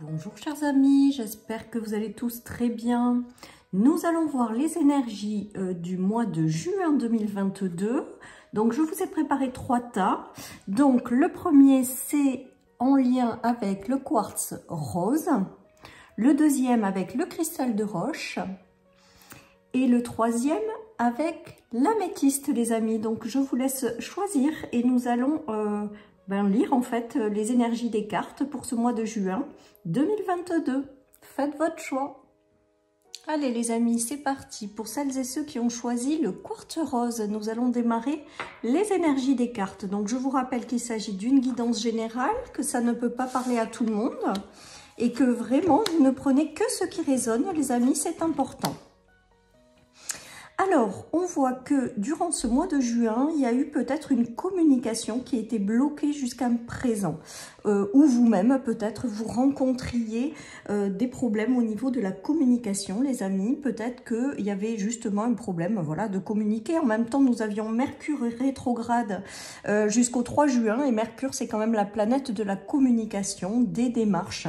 Bonjour chers amis, j'espère que vous allez tous très bien. Nous allons voir les énergies du mois de juin 2022. Donc je vous ai préparé 3 tas. Donc le premier c'est en lien avec le quartz rose. Le deuxième avec le cristal de roche. Et le troisième avec l'améthyste les amis. Donc je vous laisse choisir et nous allons lire en fait les énergies des cartes pour ce mois de juin 2022. Faites votre choix. Allez les amis, c'est parti. Pour celles et ceux qui ont choisi le quartz rose, nous allons démarrer les énergies des cartes. Donc je vous rappelle qu'il s'agit d'une guidance générale, que ça ne peut pas parler à tout le monde et que vraiment vous ne prenez que ce qui résonne les amis, c'est important. Alors, on voit que durant ce mois de juin, il y a eu peut-être une communication qui a été bloquée jusqu'à présent. Ou vous-même, peut-être, vous rencontriez des problèmes au niveau de la communication, les amis. Peut-être qu'il y avait justement un problème voilà, de communiquer. En même temps, nous avions Mercure rétrograde jusqu'au 3 juin. Et Mercure, c'est quand même la planète de la communication, des démarches.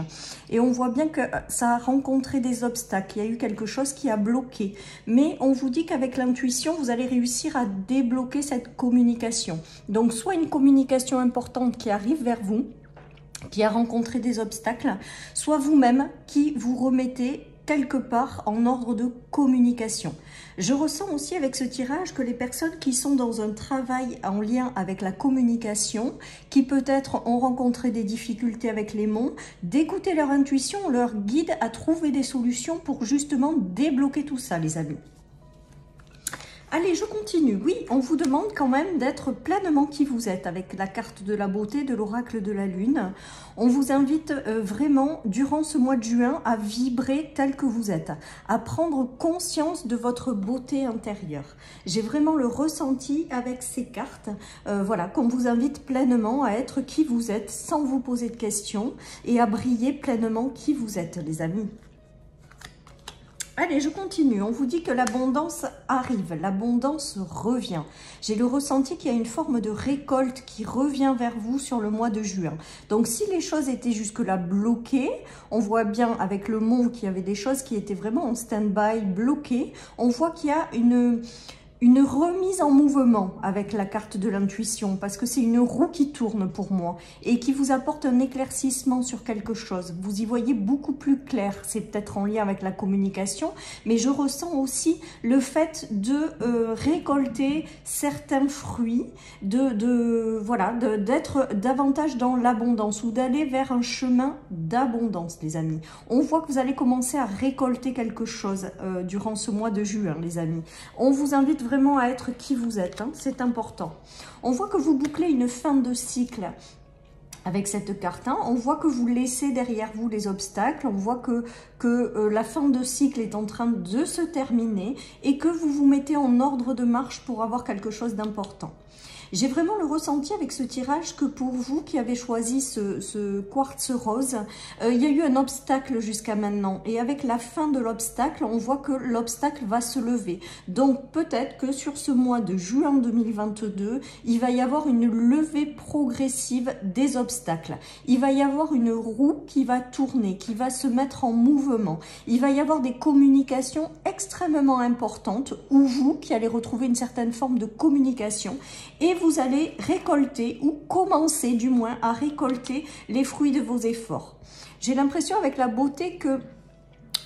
Et on voit bien que ça a rencontré des obstacles. Il y a eu quelque chose qui a bloqué. Mais on vous dit qu'avec l'intuition, vous allez réussir à débloquer cette communication. Donc, soit une communication importante qui arrive vers vous, qui a rencontré des obstacles, soit vous-même qui vous remettez quelque part en ordre de communication. Je ressens aussi avec ce tirage que les personnes qui sont dans un travail en lien avec la communication, qui peut-être ont rencontré des difficultés avec les mots, d'écouter leur intuition, leur guide à trouver des solutions pour justement débloquer tout ça les amis. Allez, je continue. Oui, on vous demande quand même d'être pleinement qui vous êtes avec la carte de la beauté de l'oracle de la lune. On vous invite vraiment, durant ce mois de juin, à vibrer tel que vous êtes, à prendre conscience de votre beauté intérieure. J'ai vraiment le ressenti avec ces cartes, voilà, qu'on vous invite pleinement à être qui vous êtes sans vous poser de questions et à briller pleinement qui vous êtes, les amis. Allez, je continue. On vous dit que l'abondance arrive, l'abondance revient. J'ai le ressenti qu'il y a une forme de récolte qui revient vers vous sur le mois de juin. Donc, si les choses étaient jusque-là bloquées, on voit bien avec le mont qu'il y avait des choses qui étaient vraiment en stand-by, bloquées. On voit qu'il y a une remise en mouvement avec la carte de l'intuition parce que c'est une roue qui tourne pour moi et qui vous apporte un éclaircissement sur quelque chose. Vous y voyez beaucoup plus clair. C'est peut-être en lien avec la communication, mais je ressens aussi le fait de récolter certains fruits, d'être davantage dans l'abondance ou d'aller vers un chemin d'abondance, les amis. On voit que vous allez commencer à récolter quelque chose durant ce mois de juin, les amis. On vous invite vraiment à être qui vous êtes, hein, c'est important. On voit que vous bouclez une fin de cycle avec cette carte, hein. On voit que vous laissez derrière vous les obstacles, on voit que la fin de cycle est en train de se terminer et que vous vous mettez en ordre de marche pour avoir quelque chose d'important. J'ai vraiment le ressenti avec ce tirage que pour vous qui avez choisi ce quartz rose, il y a eu un obstacle jusqu'à maintenant. Et avec la fin de l'obstacle, on voit que l'obstacle va se lever. Donc peut-être que sur ce mois de juin 2022, il va y avoir une levée progressive des obstacles. Il va y avoir une roue qui va tourner, qui va se mettre en mouvement. Il va y avoir des communications extrêmement importantes où vous qui allez retrouver une certaine forme de communication et vous allez récolter ou commencer du moins à récolter les fruits de vos efforts. J'ai l'impression avec la beauté que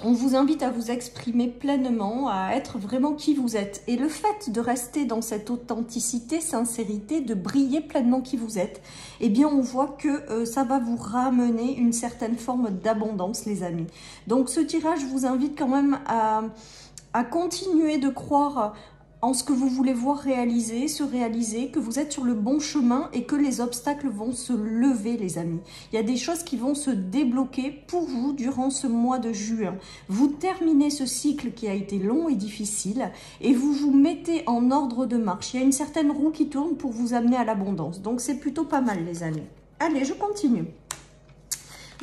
on vous invite à vous exprimer pleinement, à être vraiment qui vous êtes. Et le fait de rester dans cette authenticité, sincérité, de briller pleinement qui vous êtes, eh bien on voit que ça va vous ramener une certaine forme d'abondance, les amis. Donc ce tirage vous invite quand même à continuer de croire en ce que vous voulez voir réaliser, se réaliser, que vous êtes sur le bon chemin et que les obstacles vont se lever, les amis. Il y a des choses qui vont se débloquer pour vous durant ce mois de juin. Vous terminez ce cycle qui a été long et difficile et vous vous mettez en ordre de marche. Il y a une certaine roue qui tourne pour vous amener à l'abondance. Donc, c'est plutôt pas mal, les amis. Allez, je continue.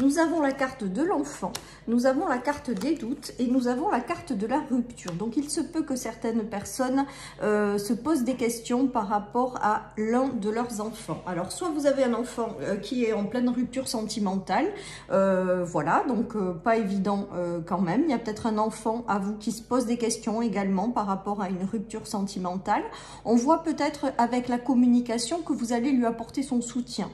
Nous avons la carte de l'enfant. nous avons la carte des doutes et nous avons la carte de la rupture. Donc il se peut que certaines personnes se posent des questions par rapport à l'un de leurs enfants. Alors soit vous avez un enfant qui est en pleine rupture sentimentale, voilà, donc pas évident quand même. Il y a peut-être un enfant à vous qui se pose des questions également par rapport à une rupture sentimentale. On voit peut-être avec la communication que vous allez lui apporter son soutien.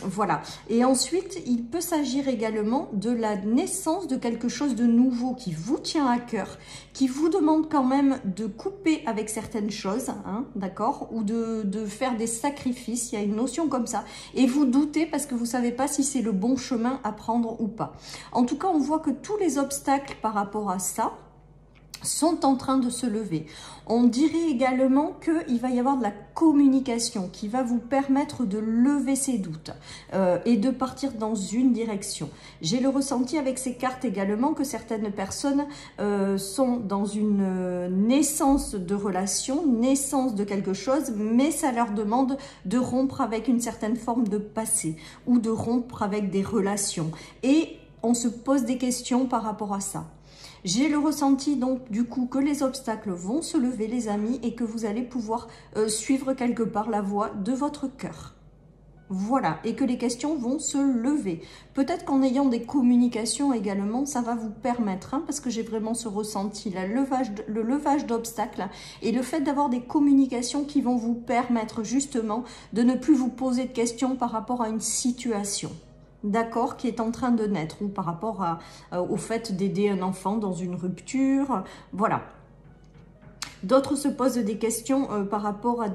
Voilà. Et ensuite, il peut s'agir également de la naissance de quelque chose de nouveau qui vous tient à cœur, qui vous demande quand même de couper avec certaines choses, hein, d'accord, ou de faire des sacrifices. Il y a une notion comme ça. Et vous doutez parce que vous ne savez pas si c'est le bon chemin à prendre ou pas. En tout cas, on voit que tous les obstacles par rapport à ça sont en train de se lever. On dirait également qu'il va y avoir de la communication qui va vous permettre de lever ces doutes et de partir dans une direction. J'ai le ressenti avec ces cartes également que certaines personnes sont dans une naissance de relation, naissance de quelque chose, mais ça leur demande de rompre avec une certaine forme de passé ou de rompre avec des relations. Et on se pose des questions par rapport à ça. J'ai le ressenti donc du coup que les obstacles vont se lever les amis et que vous allez pouvoir suivre quelque part la voie de votre cœur. Voilà, et que les questions vont se lever. Peut-être qu'en ayant des communications également, ça va vous permettre, hein, parce que j'ai vraiment ce ressenti, là, le levage d'obstacles et le fait d'avoir des communications qui vont vous permettre justement de ne plus vous poser de questions par rapport à une situation. D'accord, qui est en train de naître, ou par rapport au fait d'aider un enfant dans une rupture, voilà. D'autres se posent des questions par rapport à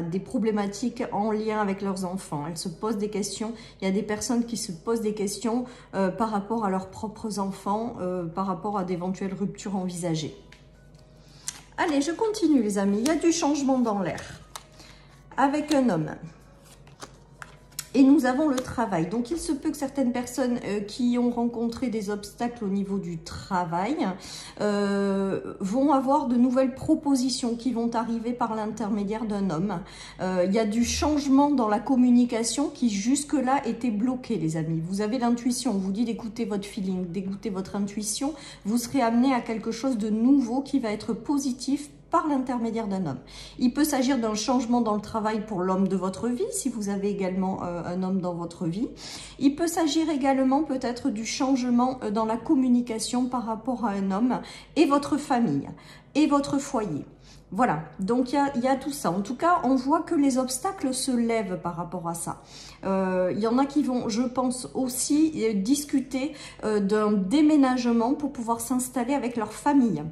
des problématiques en lien avec leurs enfants. Elles se posent des questions, il y a des personnes qui se posent des questions par rapport à leurs propres enfants, par rapport à d'éventuelles ruptures envisagées. Allez, je continue les amis, il y a du changement dans l'air, avec un homme. Et nous avons le travail. Donc, il se peut que certaines personnes qui ont rencontré des obstacles au niveau du travail vont avoir de nouvelles propositions qui vont arriver par l'intermédiaire d'un homme. Il y a du changement dans la communication qui jusque-là était bloqué, les amis. Vous avez l'intuition, on vous dit d'écouter votre feeling, d'écouter votre intuition. Vous serez amené à quelque chose de nouveau qui va être positif par l'intermédiaire d'un homme. Il peut s'agir d'un changement dans le travail pour l'homme de votre vie, si vous avez également un homme dans votre vie. Il peut s'agir également peut-être du changement dans la communication par rapport à un homme et votre famille et votre foyer. Voilà, donc il y a tout ça. En tout cas, on voit que les obstacles se lèvent par rapport à ça. Il y en a qui vont, je pense, aussi discuter d'un déménagement pour pouvoir s'installer avec leur famille.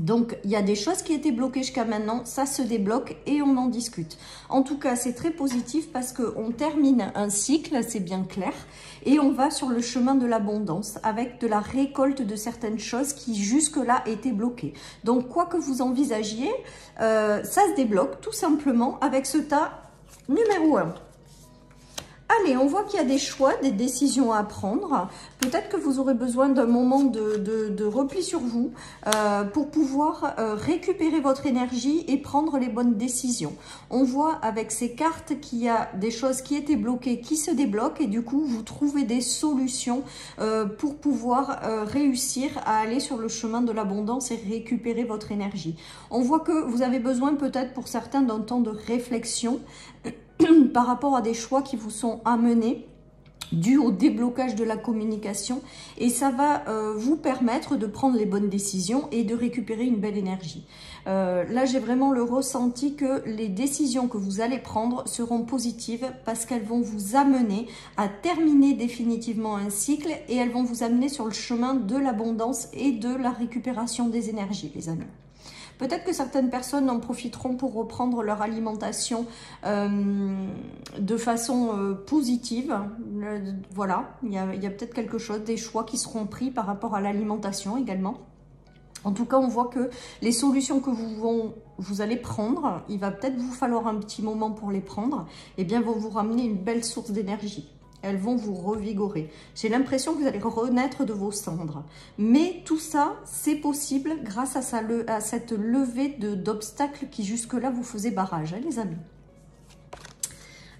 Donc, il y a des choses qui étaient bloquées jusqu'à maintenant, ça se débloque et on en discute. En tout cas, c'est très positif parce qu'on termine un cycle, c'est bien clair, et on va sur le chemin de l'abondance avec de la récolte de certaines choses qui jusque-là étaient bloquées. Donc, quoi que vous envisagiez, ça se débloque tout simplement avec ce tas numéro 1. Allez, on voit qu'il y a des choix, des décisions à prendre. Peut-être que vous aurez besoin d'un moment de repli sur vous pour pouvoir récupérer votre énergie et prendre les bonnes décisions. On voit avec ces cartes qu'il y a des choses qui étaient bloquées, qui se débloquent et du coup, vous trouvez des solutions pour pouvoir réussir à aller sur le chemin de l'abondance et récupérer votre énergie. On voit que vous avez besoin peut-être pour certains d'un temps de réflexion par rapport à des choix qui vous sont amenés dû au déblocage de la communication et ça va vous permettre de prendre les bonnes décisions et de récupérer une belle énergie. Là, j'ai vraiment le ressenti que les décisions que vous allez prendre seront positives parce qu'elles vont vous amener à terminer définitivement un cycle et elles vont vous amener sur le chemin de l'abondance et de la récupération des énergies, les amis. Peut-être que certaines personnes en profiteront pour reprendre leur alimentation de façon positive. Voilà, il y a peut-être quelque chose, des choix qui seront pris par rapport à l'alimentation également. En tout cas, on voit que les solutions que vous allez prendre, il va peut-être vous falloir un petit moment pour les prendre, et bien vont vous ramener une belle source d'énergie. Elles vont vous revigorer. J'ai l'impression que vous allez renaître de vos cendres. Mais tout ça, c'est possible grâce à cette levée d'obstacles qui jusque-là vous faisait barrage, hein, les amis.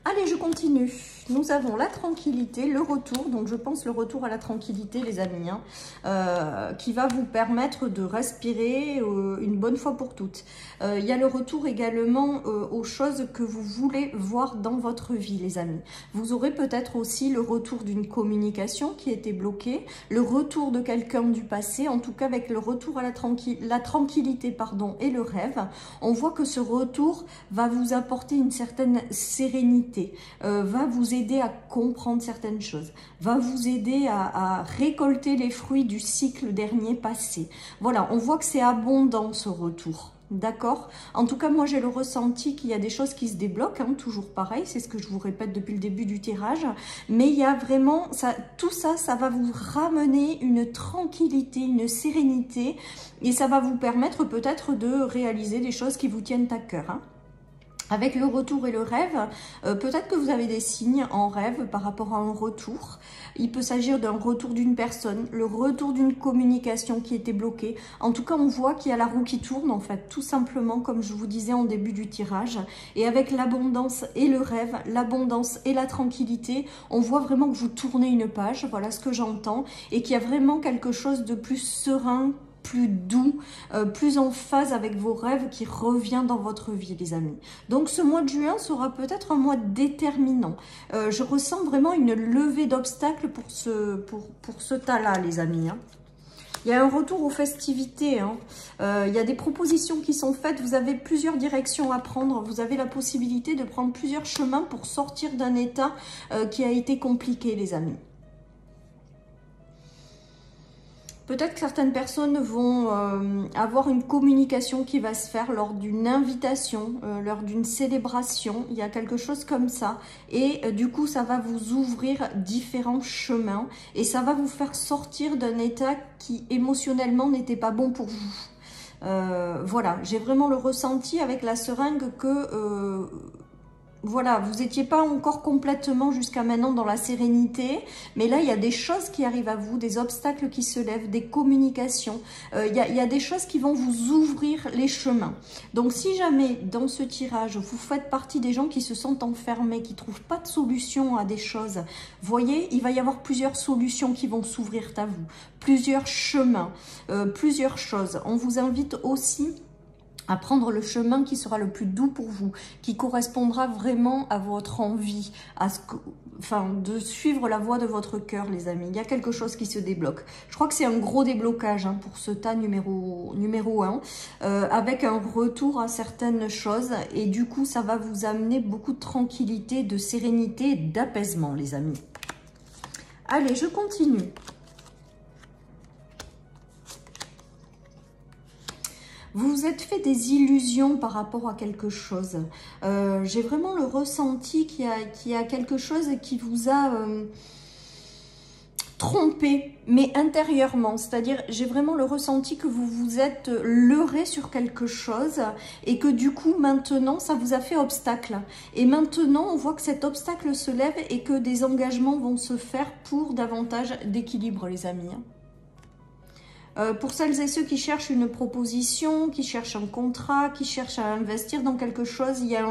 Allez, je continue. nous avons la tranquillité, le retour, donc je pense le retour à la tranquillité les amis, hein, qui va vous permettre de respirer une bonne fois pour toutes. Il y a le retour également aux choses que vous voulez voir dans votre vie les amis. Vous aurez peut-être aussi le retour d'une communication qui était bloquée, le retour de quelqu'un du passé, en tout cas avec le retour à la tranquillité pardon, et le rêve. On voit que ce retour va vous apporter une certaine sérénité, va vous aider à comprendre certaines choses, va vous aider à récolter les fruits du cycle dernier passé. Voilà, on voit que c'est abondant ce retour. D'accord? En tout cas, moi, j'ai le ressenti qu'il y a des choses qui se débloquent, hein, toujours pareil, c'est ce que je vous répète depuis le début du tirage, mais il y a vraiment, tout ça, ça va vous ramener une tranquillité, une sérénité, et ça va vous permettre peut-être de réaliser des choses qui vous tiennent à cœur, hein. Avec le retour et le rêve, peut-être que vous avez des signes en rêve par rapport à un retour. Il peut s'agir d'un retour d'une personne, le retour d'une communication qui était bloquée. En tout cas, on voit qu'il y a la roue qui tourne, en fait, tout simplement, comme je vous disais en début du tirage. Et avec l'abondance et le rêve, l'abondance et la tranquillité, on voit vraiment que vous tournez une page, voilà ce que j'entends, et qu'il y a vraiment quelque chose de plus serein, plus doux, plus en phase avec vos rêves qui revient dans votre vie les amis. Donc ce mois de juin sera peut-être un mois déterminant. Je ressens vraiment une levée d'obstacles pour ce tas-là les amis, hein. Il y a un retour aux festivités, hein. Il y a des propositions qui sont faites, vous avez plusieurs directions à prendre, vous avez la possibilité de prendre plusieurs chemins pour sortir d'un état qui a été compliqué les amis. Peut-être que certaines personnes vont avoir une communication qui va se faire lors d'une invitation, lors d'une célébration. Il y a quelque chose comme ça. Et du coup, ça va vous ouvrir différents chemins. Et ça va vous faire sortir d'un état qui émotionnellement n'était pas bon pour vous. Voilà, j'ai vraiment le ressenti avec la seringue que... voilà, vous n'étiez pas encore complètement jusqu'à maintenant dans la sérénité, mais là, il y a des choses qui arrivent à vous, des obstacles qui se lèvent, des communications. Il y a des choses qui vont vous ouvrir les chemins. Donc, si jamais, dans ce tirage, vous faites partie des gens qui se sentent enfermés, qui ne trouvent pas de solution à des choses, voyez, il va y avoir plusieurs solutions qui vont s'ouvrir à vous, plusieurs chemins, plusieurs choses. On vous invite aussi à prendre le chemin qui sera le plus doux pour vous, qui correspondra vraiment à votre envie, à ce que, enfin, de suivre la voie de votre cœur, les amis. Il y a quelque chose qui se débloque. Je crois que c'est un gros déblocage hein, pour ce tas numéro 1, avec un retour à certaines choses. Et du coup, ça va vous amener beaucoup de tranquillité, de sérénité et d'apaisement, les amis. Allez, je continue. Vous vous êtes fait des illusions par rapport à quelque chose. J'ai vraiment le ressenti qu'il y a quelque chose qui vous a trompé, mais intérieurement. C'est-à-dire, j'ai vraiment le ressenti que vous vous êtes leurré sur quelque chose et que du coup, maintenant, ça vous a fait obstacle. Et maintenant, on voit que cet obstacle se lève et que des engagements vont se faire pour davantage d'équilibre, les amis. Pour celles et ceux qui cherchent une proposition, qui cherchent un contrat, qui cherchent à investir dans quelque chose, il y a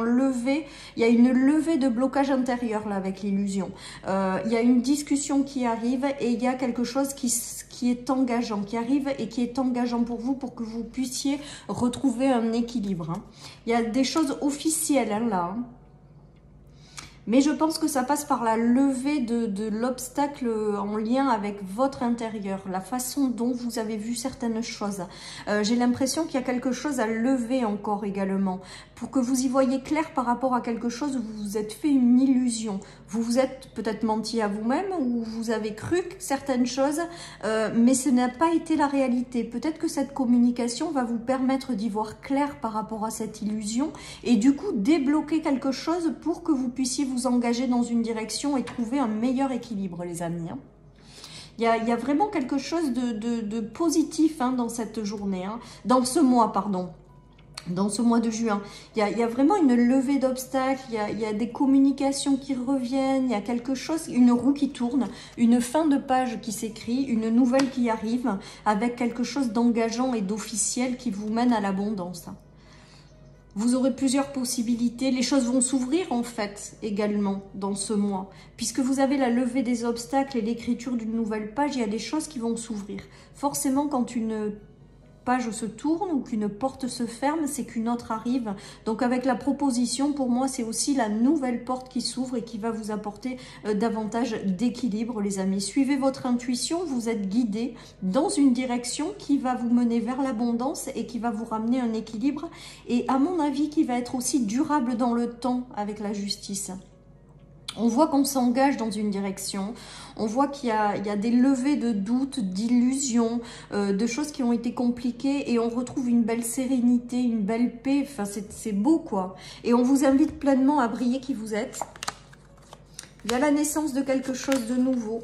une levée de blocage intérieur là avec l'illusion. Il y a une discussion qui arrive et il y a quelque chose qui est engageant, qui arrive et qui est engageant pour vous pour que vous puissiez retrouver un équilibre. Hein. Il y a des choses officielles hein, là. Hein. Mais je pense que ça passe par la levée de l'obstacle en lien avec votre intérieur, la façon dont vous avez vu certaines choses. J'ai l'impression qu'il y a quelque chose à lever encore également, pour que vous y voyez clair par rapport à quelque chose où vous vous êtes fait une illusion. Vous vous êtes peut-être menti à vous-même ou vous avez cru certaines choses, mais ce n'a pas été la réalité. Peut-être que cette communication va vous permettre d'y voir clair par rapport à cette illusion et du coup débloquer quelque chose pour que vous puissiez vous engager dans une direction et trouver un meilleur équilibre, les amis. Hein. Il y a vraiment quelque chose de positif hein, dans cette journée, hein, dans ce mois, pardon. Dans ce mois de juin, il y a vraiment une levée d'obstacles, il y a des communications qui reviennent, il y a quelque chose, une roue qui tourne, une fin de page qui s'écrit, une nouvelle qui arrive avec quelque chose d'engageant et d'officiel qui vous mène à l'abondance. Vous aurez plusieurs possibilités. Les choses vont s'ouvrir en fait également dans ce mois. Puisque vous avez la levée des obstacles et l'écriture d'une nouvelle page, il y a des choses qui vont s'ouvrir. Forcément, quand une page se tourne ou qu'une porte se ferme, c'est qu'une autre arrive. Donc avec la proposition, pour moi, c'est aussi la nouvelle porte qui s'ouvre et qui va vous apporter davantage d'équilibre, les amis. Suivez votre intuition, vous êtes guidé dans une direction qui va vous mener vers l'abondance et qui va vous ramener un équilibre. Et à mon avis, qui va être aussi durable dans le temps avec la justice. On voit qu'on s'engage dans une direction, on voit qu'il y a des levées de doutes, d'illusions, de choses qui ont été compliquées et on retrouve une belle sérénité, une belle paix, enfin c'est beau quoi. Et on vous invite pleinement à briller qui vous êtes. Il y a la naissance de quelque chose de nouveau.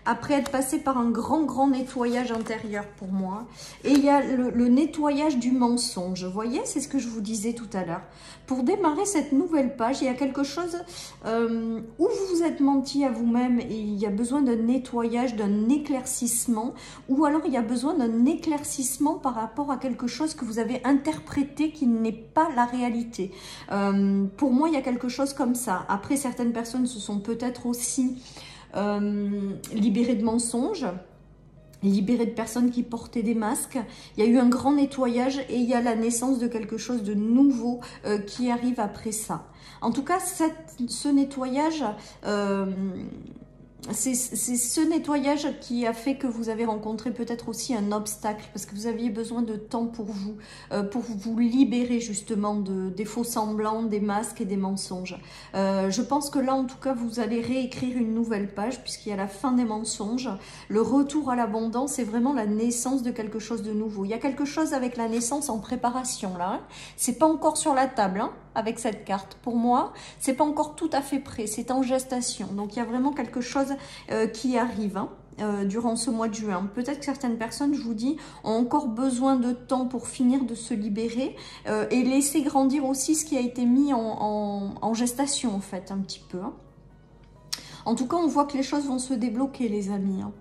Après être passé par un grand nettoyage intérieur pour moi. Et il y a le nettoyage du mensonge. Vous voyez, c'est ce que je vous disais tout à l'heure. Pour démarrer cette nouvelle page, il y a quelque chose où vous vous êtes menti à vous-même et il y a besoin d'un nettoyage, d'un éclaircissement. Ou alors il y a besoin d'un éclaircissement par rapport à quelque chose que vous avez interprété qui n'est pas la réalité. Pour moi, il y a quelque chose comme ça. Après, certaines personnes se sont peut-être aussi... libéré de mensonges, libéré de personnes qui portaient des masques. Il y a eu un grand nettoyage et il y a la naissance de quelque chose de nouveau qui arrive après ça. En tout cas, ce nettoyage... c'est ce nettoyage qui a fait que vous avez rencontré peut-être aussi un obstacle parce que vous aviez besoin de temps pour vous libérer justement des faux semblants, des masques et des mensonges. Je pense que là en tout cas vous allez réécrire une nouvelle page puisqu'il y a la fin des mensonges, le retour à l'abondance et vraiment la naissance de quelque chose de nouveau. Il y a quelque chose avec la naissance en préparation là, hein. C'est pas encore sur la table hein, avec cette carte. Pour moi, c'est pas encore tout à fait prêt, c'est en gestation. Donc il y a vraiment quelque chose qui arrive hein, durant ce mois de juin. Peut-être que certaines personnes, je vous dis, ont encore besoin de temps pour finir de se libérer et laisser grandir aussi ce qui a été mis en gestation en fait, un petit peu. Hein. En tout cas, on voit que les choses vont se débloquer les amis. Hein.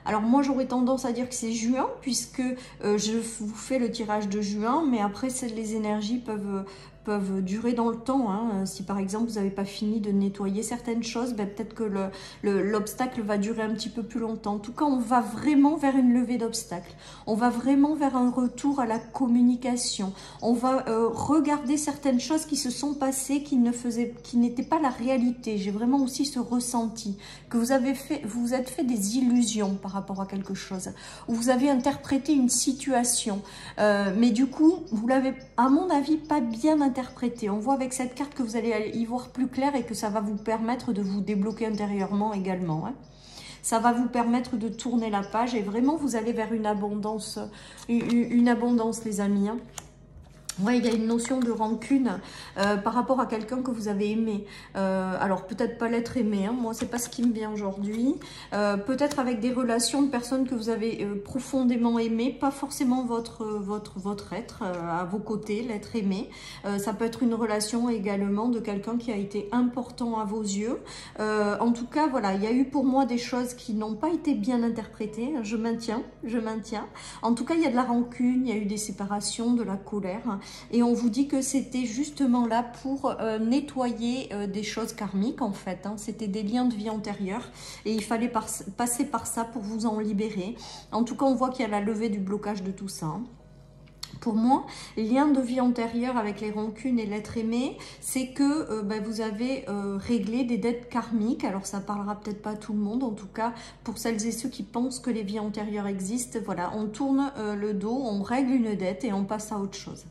Alors moi j'aurais tendance à dire que c'est juin puisque je vous fais le tirage de juin, mais après les énergies peuvent durer dans le temps. Hein. Si par exemple vous n'avez pas fini de nettoyer certaines choses, ben, peut-être que l'obstacle va durer un petit peu plus longtemps. En tout cas, on va vraiment vers une levée d'obstacles. On va vraiment vers un retour à la communication. On va regarder certaines choses qui se sont passées, qui n'étaient pas la réalité. J'ai vraiment aussi ce ressenti que vous vous êtes fait des illusions par rapport à quelque chose, où vous avez interprété une situation, mais du coup, vous l'avez, à mon avis, pas bien interprété. On voit avec cette carte que vous allez y voir plus clair et que ça va vous permettre de vous débloquer intérieurement également. Hein. Ça va vous permettre de tourner la page et vraiment, vous allez vers une abondance les amis. Hein. Ouais, il y a une notion de rancune par rapport à quelqu'un que vous avez aimé. Alors, peut-être pas l'être aimé, hein. Moi, c'est pas ce qui me vient aujourd'hui. Peut-être avec des relations de personnes que vous avez profondément aimées, pas forcément votre être à vos côtés, l'être aimé. Ça peut être une relation également de quelqu'un qui a été important à vos yeux. En tout cas, voilà, il y a eu pour moi des choses qui n'ont pas été bien interprétées. Je maintiens. En tout cas, il y a de la rancune, il y a eu des séparations, de la colère. Et on vous dit que c'était justement là pour nettoyer des choses karmiques en fait. Hein. C'était des liens de vie antérieure et il fallait passer par ça pour vous en libérer. En tout cas, on voit qu'il y a la levée du blocage de tout ça. Hein. Pour moi, les liens de vie antérieure avec les rancunes et l'être aimé, c'est que vous avez réglé des dettes karmiques. Alors, ça parlera peut-être pas à tout le monde. En tout cas, pour celles et ceux qui pensent que les vies antérieures existent, voilà, on tourne le dos, on règle une dette et on passe à autre chose.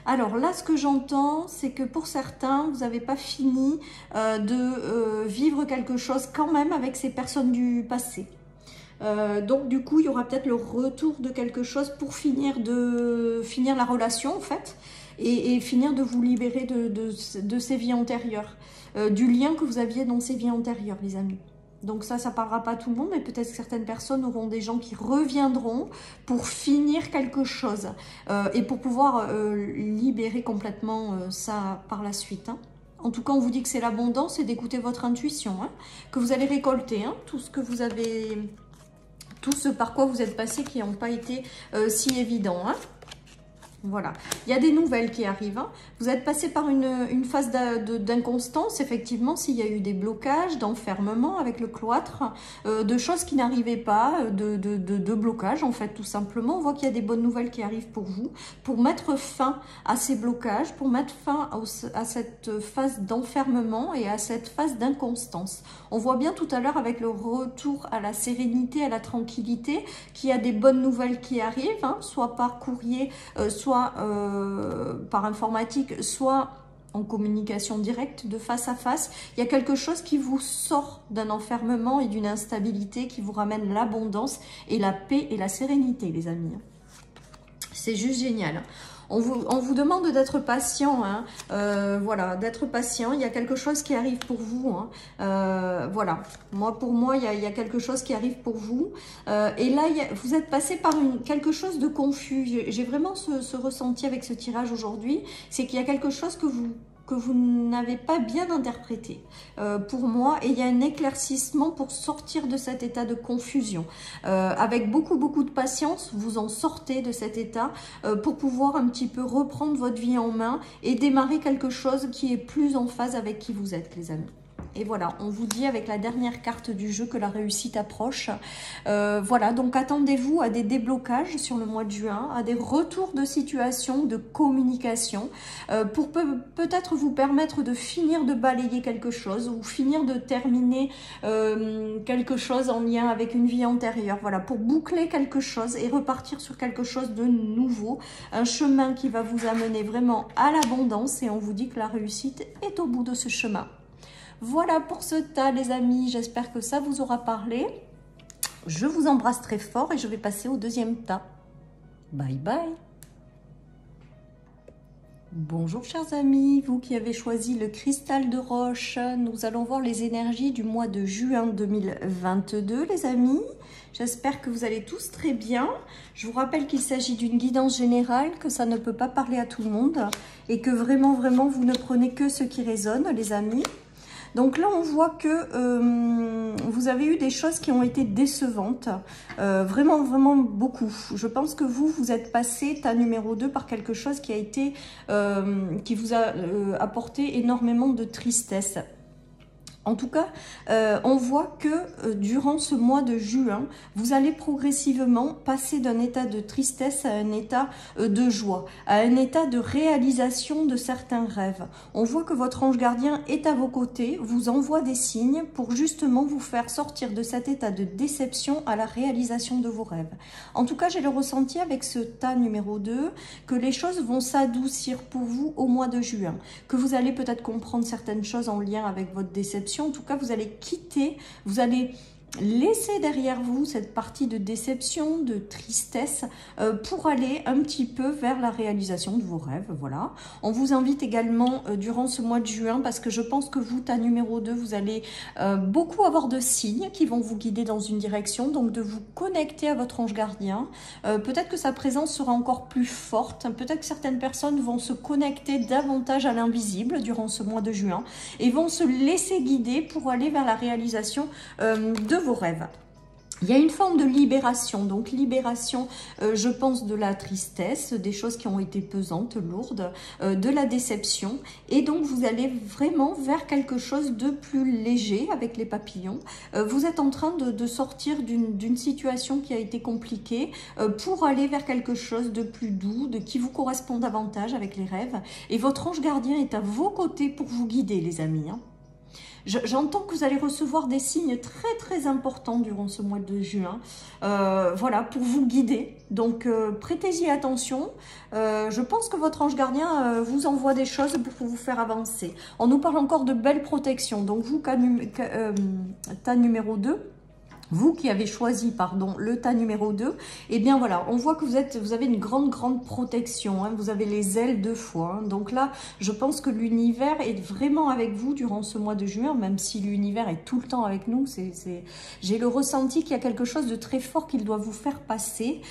Alors là, ce que j'entends, c'est que pour certains, vous n'avez pas fini de vivre quelque chose quand même avec ces personnes du passé. Donc du coup, il y aura peut-être le retour de quelque chose pour finir la relation en fait, et finir de vous libérer de ces vies antérieures, du lien que vous aviez dans ces vies antérieures, les amis. Donc ça parlera pas à tout le monde, mais peut-être que certaines personnes auront des gens qui reviendront pour finir quelque chose et pour pouvoir libérer complètement ça par la suite. Hein. En tout cas, on vous dit que c'est l'abondance et d'écouter votre intuition, hein, que vous allez récolter hein, tout ce que vous avez, tout ce par quoi vous êtes passé qui n'ont pas été si évident. Hein. Voilà, il y a des nouvelles qui arrivent. Hein. Vous êtes passé par une phase d'inconstance, effectivement, s'il y a eu des blocages, d'enfermement avec le cloître, de choses qui n'arrivaient pas, de blocages en fait, tout simplement. On voit qu'il y a des bonnes nouvelles qui arrivent pour vous, pour mettre fin à ces blocages, pour mettre fin à cette phase d'enfermement et à cette phase d'inconstance. On voit bien tout à l'heure avec le retour à la sérénité, à la tranquillité, qu'il y a des bonnes nouvelles qui arrivent, hein, soit par courrier, soit par informatique, soit en communication directe, de face à face. Il y a quelque chose qui vous sort d'un enfermement et d'une instabilité, qui vous ramène l'abondance et la paix et la sérénité, les amis. C'est juste génial. On vous demande d'être patient, hein. Voilà, d'être patient. Il y a quelque chose qui arrive pour vous. Hein. Voilà, pour moi, il y a quelque chose qui arrive pour vous. Et là, vous êtes passé par quelque chose de confus. J'ai vraiment ce ressenti avec ce tirage aujourd'hui. C'est qu'il y a quelque chose que vous n'avez pas bien interprété pour moi, et il y a un éclaircissement pour sortir de cet état de confusion. Avec beaucoup de patience, vous en sortez de cet état pour pouvoir un petit peu reprendre votre vie en main et démarrer quelque chose qui est plus en phase avec qui vous êtes, les amis. Et voilà, on vous dit avec la dernière carte du jeu que la réussite approche. Voilà, donc attendez-vous à des déblocages sur le mois de juin, à des retours de situation, de communication, pour peut-être vous permettre de finir de balayer quelque chose ou finir de terminer quelque chose en lien avec une vie antérieure. Voilà, pour boucler quelque chose et repartir sur quelque chose de nouveau, un chemin qui va vous amener vraiment à l'abondance, et on vous dit que la réussite est au bout de ce chemin. Voilà pour ce tas, les amis. J'espère que ça vous aura parlé. Je vous embrasse très fort et je vais passer au deuxième tas. Bye bye. Bonjour chers amis, vous qui avez choisi le cristal de roche, nous allons voir les énergies du mois de juin 2022, les amis. J'espère que vous allez tous très bien. Je vous rappelle qu'il s'agit d'une guidance générale, que ça ne peut pas parler à tout le monde et que vraiment, vous ne prenez que ce qui résonne, les amis. Donc là, on voit que vous avez eu des choses qui ont été décevantes, vraiment beaucoup. Je pense que vous êtes passé, tas numéro 2, par quelque chose qui a été, qui vous a apporté énormément de tristesse. En tout cas, on voit que durant ce mois de juin, vous allez progressivement passer d'un état de tristesse à un état de joie, à un état de réalisation de certains rêves. On voit que votre ange gardien est à vos côtés, vous envoie des signes pour justement vous faire sortir de cet état de déception à la réalisation de vos rêves. En tout cas, j'ai le ressenti avec ce tas numéro 2 que les choses vont s'adoucir pour vous au mois de juin, que vous allez peut-être comprendre certaines choses en lien avec votre déception. En tout cas, vous allez quitter, vous allez laisser derrière vous cette partie de déception, de tristesse, pour aller un petit peu vers la réalisation de vos rêves. Voilà. On vous invite également durant ce mois de juin, parce que je pense que vous, tas numéro 2, vous allez beaucoup avoir de signes qui vont vous guider dans une direction, donc de vous connecter à votre ange gardien. Peut-être que sa présence sera encore plus forte, peut-être que certaines personnes vont se connecter davantage à l'invisible durant ce mois de juin et vont se laisser guider pour aller vers la réalisation de vos rêves. Il y a une forme de libération, donc libération, je pense, de la tristesse, des choses qui ont été pesantes, lourdes, de la déception, et donc vous allez vraiment vers quelque chose de plus léger avec les papillons. Vous êtes en train de sortir d'une situation qui a été compliquée pour aller vers quelque chose de plus doux, qui vous correspond davantage avec les rêves, et votre ange gardien est à vos côtés pour vous guider, les amis, hein. J'entends que vous allez recevoir des signes très importants durant ce mois de juin, voilà, pour vous guider. Donc, prêtez-y attention. Je pense que votre ange gardien vous envoie des choses pour vous faire avancer. On nous parle encore de belle protection. Donc, vous, tas numéro 2, vous qui avez choisi, pardon, le tas numéro 2, eh bien voilà, on voit que vous avez une grande protection, hein, vous avez les ailes de foi. Hein. Donc là, je pense que l'univers est vraiment avec vous durant ce mois de juin, même si l'univers est tout le temps avec nous. J'ai le ressenti qu'il y a quelque chose de très fort qu'il doit vous faire passer,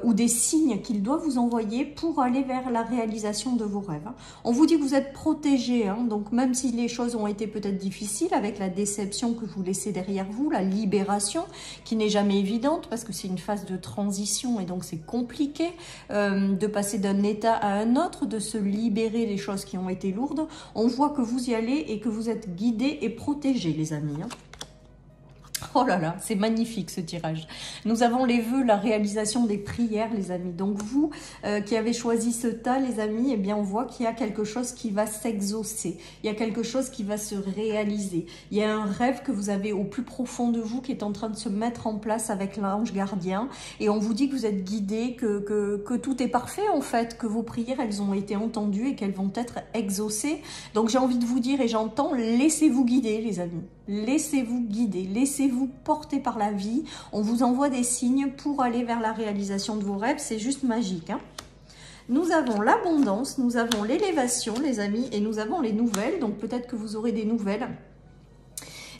ou des signes qu'il doit vous envoyer pour aller vers la réalisation de vos rêves. Hein. On vous dit que vous êtes protégé, hein, donc même si les choses ont été peut-être difficiles avec la déception que vous laissez derrière vous, la libération, qui n'est jamais évidente parce que c'est une phase de transition et donc c'est compliqué de passer d'un état à un autre, de se libérer des choses qui ont été lourdes. On voit que vous y allez et que vous êtes guidés et protégés, les amis. Oh là là, c'est magnifique ce tirage. Nous avons les vœux, la réalisation des prières, les amis. Donc vous qui avez choisi ce tas, les amis, eh bien on voit qu'il y a quelque chose qui va s'exaucer. Il y a quelque chose qui va se réaliser. Il y a un rêve que vous avez au plus profond de vous qui est en train de se mettre en place avec l'ange gardien. Et on vous dit que vous êtes guidés, que tout est parfait en fait, que vos prières, elles ont été entendues et qu'elles vont être exaucées. Donc j'ai envie de vous dire et j'entends, laissez-vous guider, les amis. Laissez-vous guider, laissez-vous porter par la vie. On vous envoie des signes pour aller vers la réalisation de vos rêves. C'est juste magique. Hein. Nous avons l'abondance, nous avons l'élévation, les amis, et nous avons les nouvelles. Donc peut-être que vous aurez des nouvelles.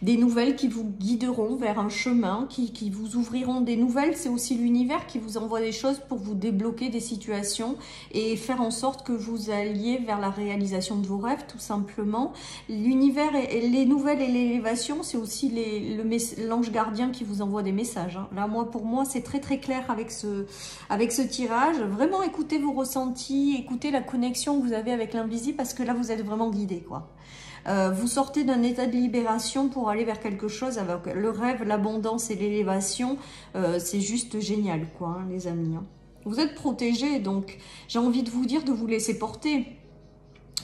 Des nouvelles qui vous guideront vers un chemin, qui vous ouvriront des nouvelles. C'est aussi l'univers qui vous envoie des choses pour vous débloquer des situations et faire en sorte que vous alliez vers la réalisation de vos rêves, tout simplement. L'univers et les nouvelles et l'élévation, c'est aussi l'ange gardien qui vous envoie des messages. Hein. Là, pour moi, c'est très très clair avec ce tirage. Vraiment, écoutez vos ressentis, écoutez la connexion que vous avez avec l'invisible parce que là, vous êtes vraiment guidé, quoi. Vous sortez d'un état de libération pour aller vers quelque chose avec le rêve, l'abondance et l'élévation. C'est juste génial, quoi, hein, les amis. Hein. Vous êtes protégés, donc j'ai envie de vous dire de vous laisser porter.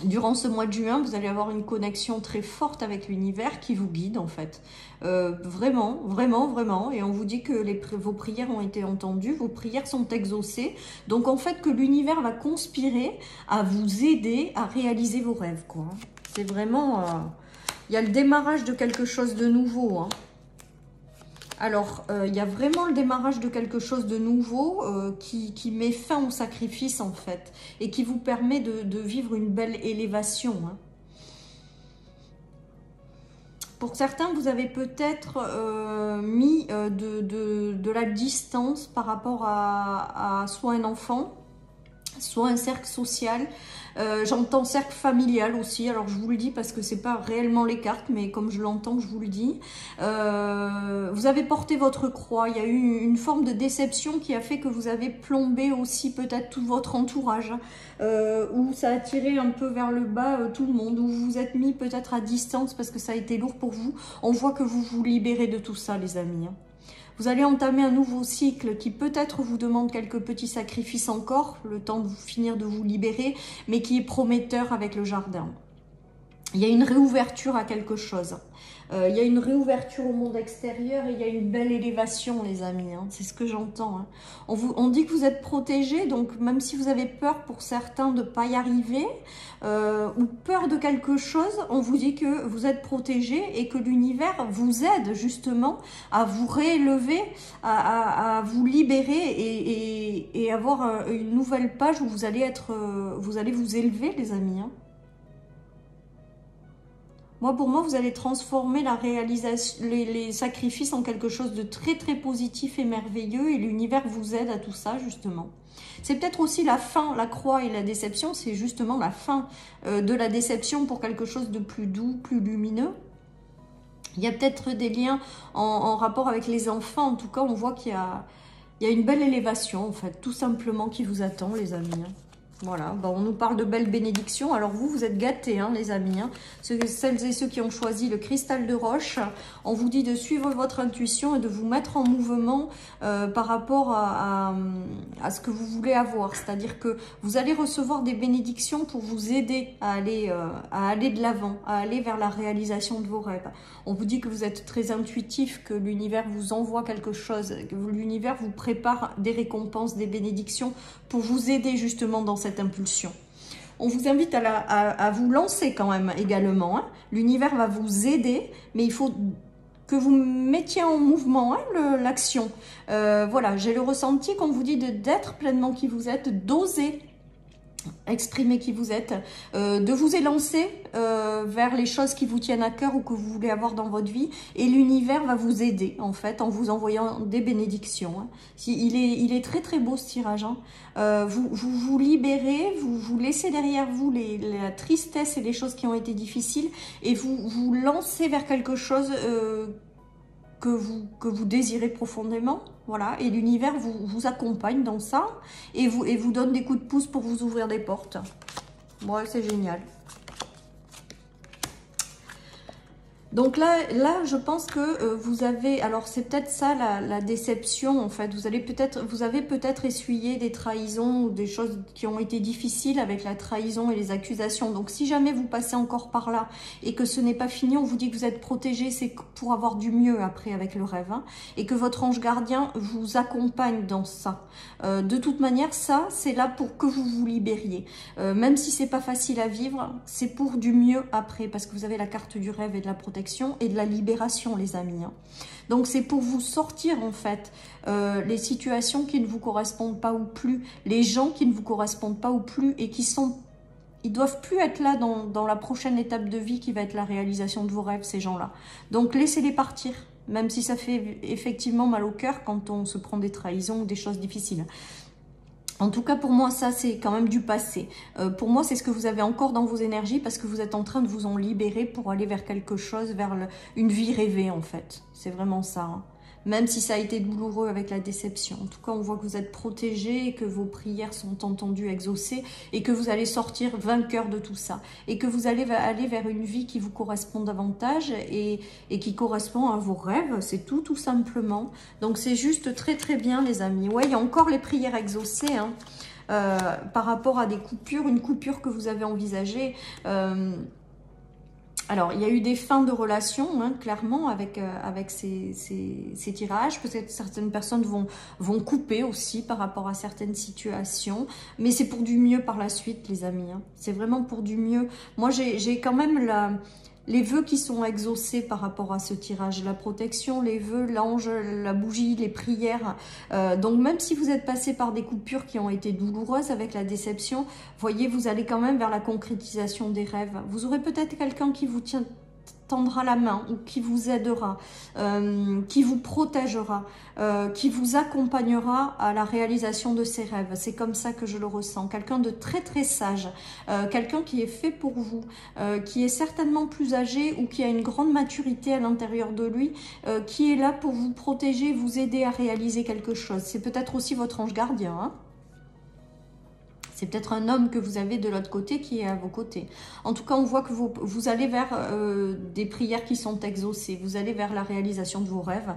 Durant ce mois de juin, vous allez avoir une connexion très forte avec l'univers qui vous guide, en fait. Vraiment, vraiment, vraiment. Et on vous dit que vos prières ont été entendues, vos prières sont exaucées. Donc, en fait, que l'univers va conspirer à vous aider à réaliser vos rêves, quoi. C'est vraiment... il y a le démarrage de quelque chose de nouveau. Hein. Alors, il y a vraiment le démarrage de quelque chose de nouveau qui met fin au sacrifice, en fait. Et qui vous permet de vivre une belle élévation. Hein. Pour certains, vous avez peut-être mis de la distance par rapport à soit un enfant, soit un cercle social. J'entends cercle familial aussi, alors je vous le dis parce que c'est pas réellement les cartes, mais comme je l'entends, je vous le dis. Vous avez porté votre croix, il y a eu une forme de déception qui a fait que vous avez plombé aussi peut-être tout votre entourage, où ça a tiré un peu vers le bas tout le monde, où vous vous êtes mis peut-être à distance parce que ça a été lourd pour vous. On voit que vous vous libérez de tout ça, les amis. Hein. Vous allez entamer un nouveau cycle qui peut-être vous demande quelques petits sacrifices encore, le temps de finir de vous libérer, mais qui est prometteur avec le jardin. Il y a une réouverture à quelque chose. Il y a une réouverture au monde extérieur et il y a une belle élévation, les amis. Hein. C'est ce que j'entends. Hein. On dit que vous êtes protégés, donc même si vous avez peur pour certains de ne pas y arriver, ou peur de quelque chose, on vous dit que vous êtes protégés et que l'univers vous aide justement à vous réélever, à vous libérer et avoir une nouvelle page où vous allez vous élever, les amis. Hein. Pour moi, vous allez transformer la réalisation, les sacrifices en quelque chose de très très positif et merveilleux et l'univers vous aide à tout ça justement. C'est peut-être aussi la fin, la croix et la déception, c'est justement la fin de la déception pour quelque chose de plus doux, plus lumineux. Il y a peut-être des liens en rapport avec les enfants, en tout cas on voit qu'il y a une belle élévation en fait, tout simplement qui vous attend les amis. Voilà, on nous parle de belles bénédictions. Alors vous êtes gâtés, hein, les amis. Hein. Celles et ceux qui ont choisi le cristal de roche, on vous dit de suivre votre intuition et de vous mettre en mouvement par rapport à ce que vous voulez avoir. C'est-à-dire que vous allez recevoir des bénédictions pour vous aider à aller de l'avant, à aller vers la réalisation de vos rêves. On vous dit que vous êtes très intuitif, que l'univers vous envoie quelque chose, que l'univers vous prépare des récompenses, des bénédictions pour vous aider justement dans cette impulsion. On vous invite à vous lancer quand même également. Hein. L'univers va vous aider, mais il faut que vous mettiez en mouvement hein, l'action. Voilà, j'ai le ressenti qu'on vous dit d'être pleinement qui vous êtes, d'oser exprimer qui vous êtes, de vous élancer vers les choses qui vous tiennent à cœur ou que vous voulez avoir dans votre vie et l'univers va vous aider en fait en vous envoyant des bénédictions. Hein. Il est très très beau ce tirage. Hein. Vous libérez, vous laissez derrière vous la tristesse et les choses qui ont été difficiles et vous lancez vers quelque chose que vous désirez profondément. Voilà, et l'univers vous accompagne dans ça et vous donne des coups de pouce pour vous ouvrir des portes. Ouais, c'est génial. Donc là, je pense que vous avez, alors c'est peut-être ça la déception en fait. Vous avez peut-être essuyé des trahisons ou des choses qui ont été difficiles avec la trahison et les accusations. Donc si jamais vous passez encore par là et que ce n'est pas fini, on vous dit que vous êtes protégé, c'est pour avoir du mieux après avec le rêve, hein, et que votre ange gardien vous accompagne dans ça. De toute manière, ça c'est là pour que vous vous libériez. Même si c'est pas facile à vivre, c'est pour du mieux après parce que vous avez la carte du rêve et de la protection et de la libération, les amis. Donc c'est pour vous sortir en fait les situations qui ne vous correspondent pas ou plus, les gens qui ne vous correspondent pas ou plus et ils doivent plus être là dans la prochaine étape de vie qui va être la réalisation de vos rêves, ces gens-là. Donc laissez-les partir, même si ça fait effectivement mal au cœur quand on se prend des trahisons ou des choses difficiles. En tout cas, pour moi, ça, c'est quand même du passé. Pour moi, c'est ce que vous avez encore dans vos énergies parce que vous êtes en train de vous en libérer pour aller vers quelque chose, vers une vie rêvée, en fait. C'est vraiment ça. Hein. Même si ça a été douloureux avec la déception. En tout cas, on voit que vous êtes protégé et que vos prières sont entendues, exaucées et que vous allez sortir vainqueur de tout ça. Et que vous allez aller vers une vie qui vous correspond davantage et qui correspond à vos rêves. C'est tout simplement. Donc, c'est juste très très bien, les amis. Ouais, il y a encore les prières exaucées, hein, par rapport à des coupures, une coupure que vous avez envisagée. Alors, il y a eu des fins de relations, hein, clairement, avec ces tirages. Peut-être certaines personnes vont couper aussi par rapport à certaines situations. Mais c'est pour du mieux par la suite, les amis. Hein. C'est vraiment pour du mieux. Moi, j'ai quand même les vœux qui sont exaucés par rapport à ce tirage. La protection, les vœux, l'ange, la bougie, les prières. Donc, même si vous êtes passé par des coupures qui ont été douloureuses avec la déception, voyez, vous allez quand même vers la concrétisation des rêves. Vous aurez peut-être quelqu'un qui vous tendra la main ou qui vous aidera, qui vous protégera, qui vous accompagnera à la réalisation de ses rêves. C'est comme ça que je le ressens. Quelqu'un de très très sage, quelqu'un qui est fait pour vous, qui est certainement plus âgé ou qui a une grande maturité à l'intérieur de lui, qui est là pour vous protéger, vous aider à réaliser quelque chose. C'est peut-être aussi votre ange gardien, hein. C'est peut-être un homme que vous avez de l'autre côté qui est à vos côtés. En tout cas, on voit que vous allez vers des prières qui sont exaucées. Vous allez vers la réalisation de vos rêves.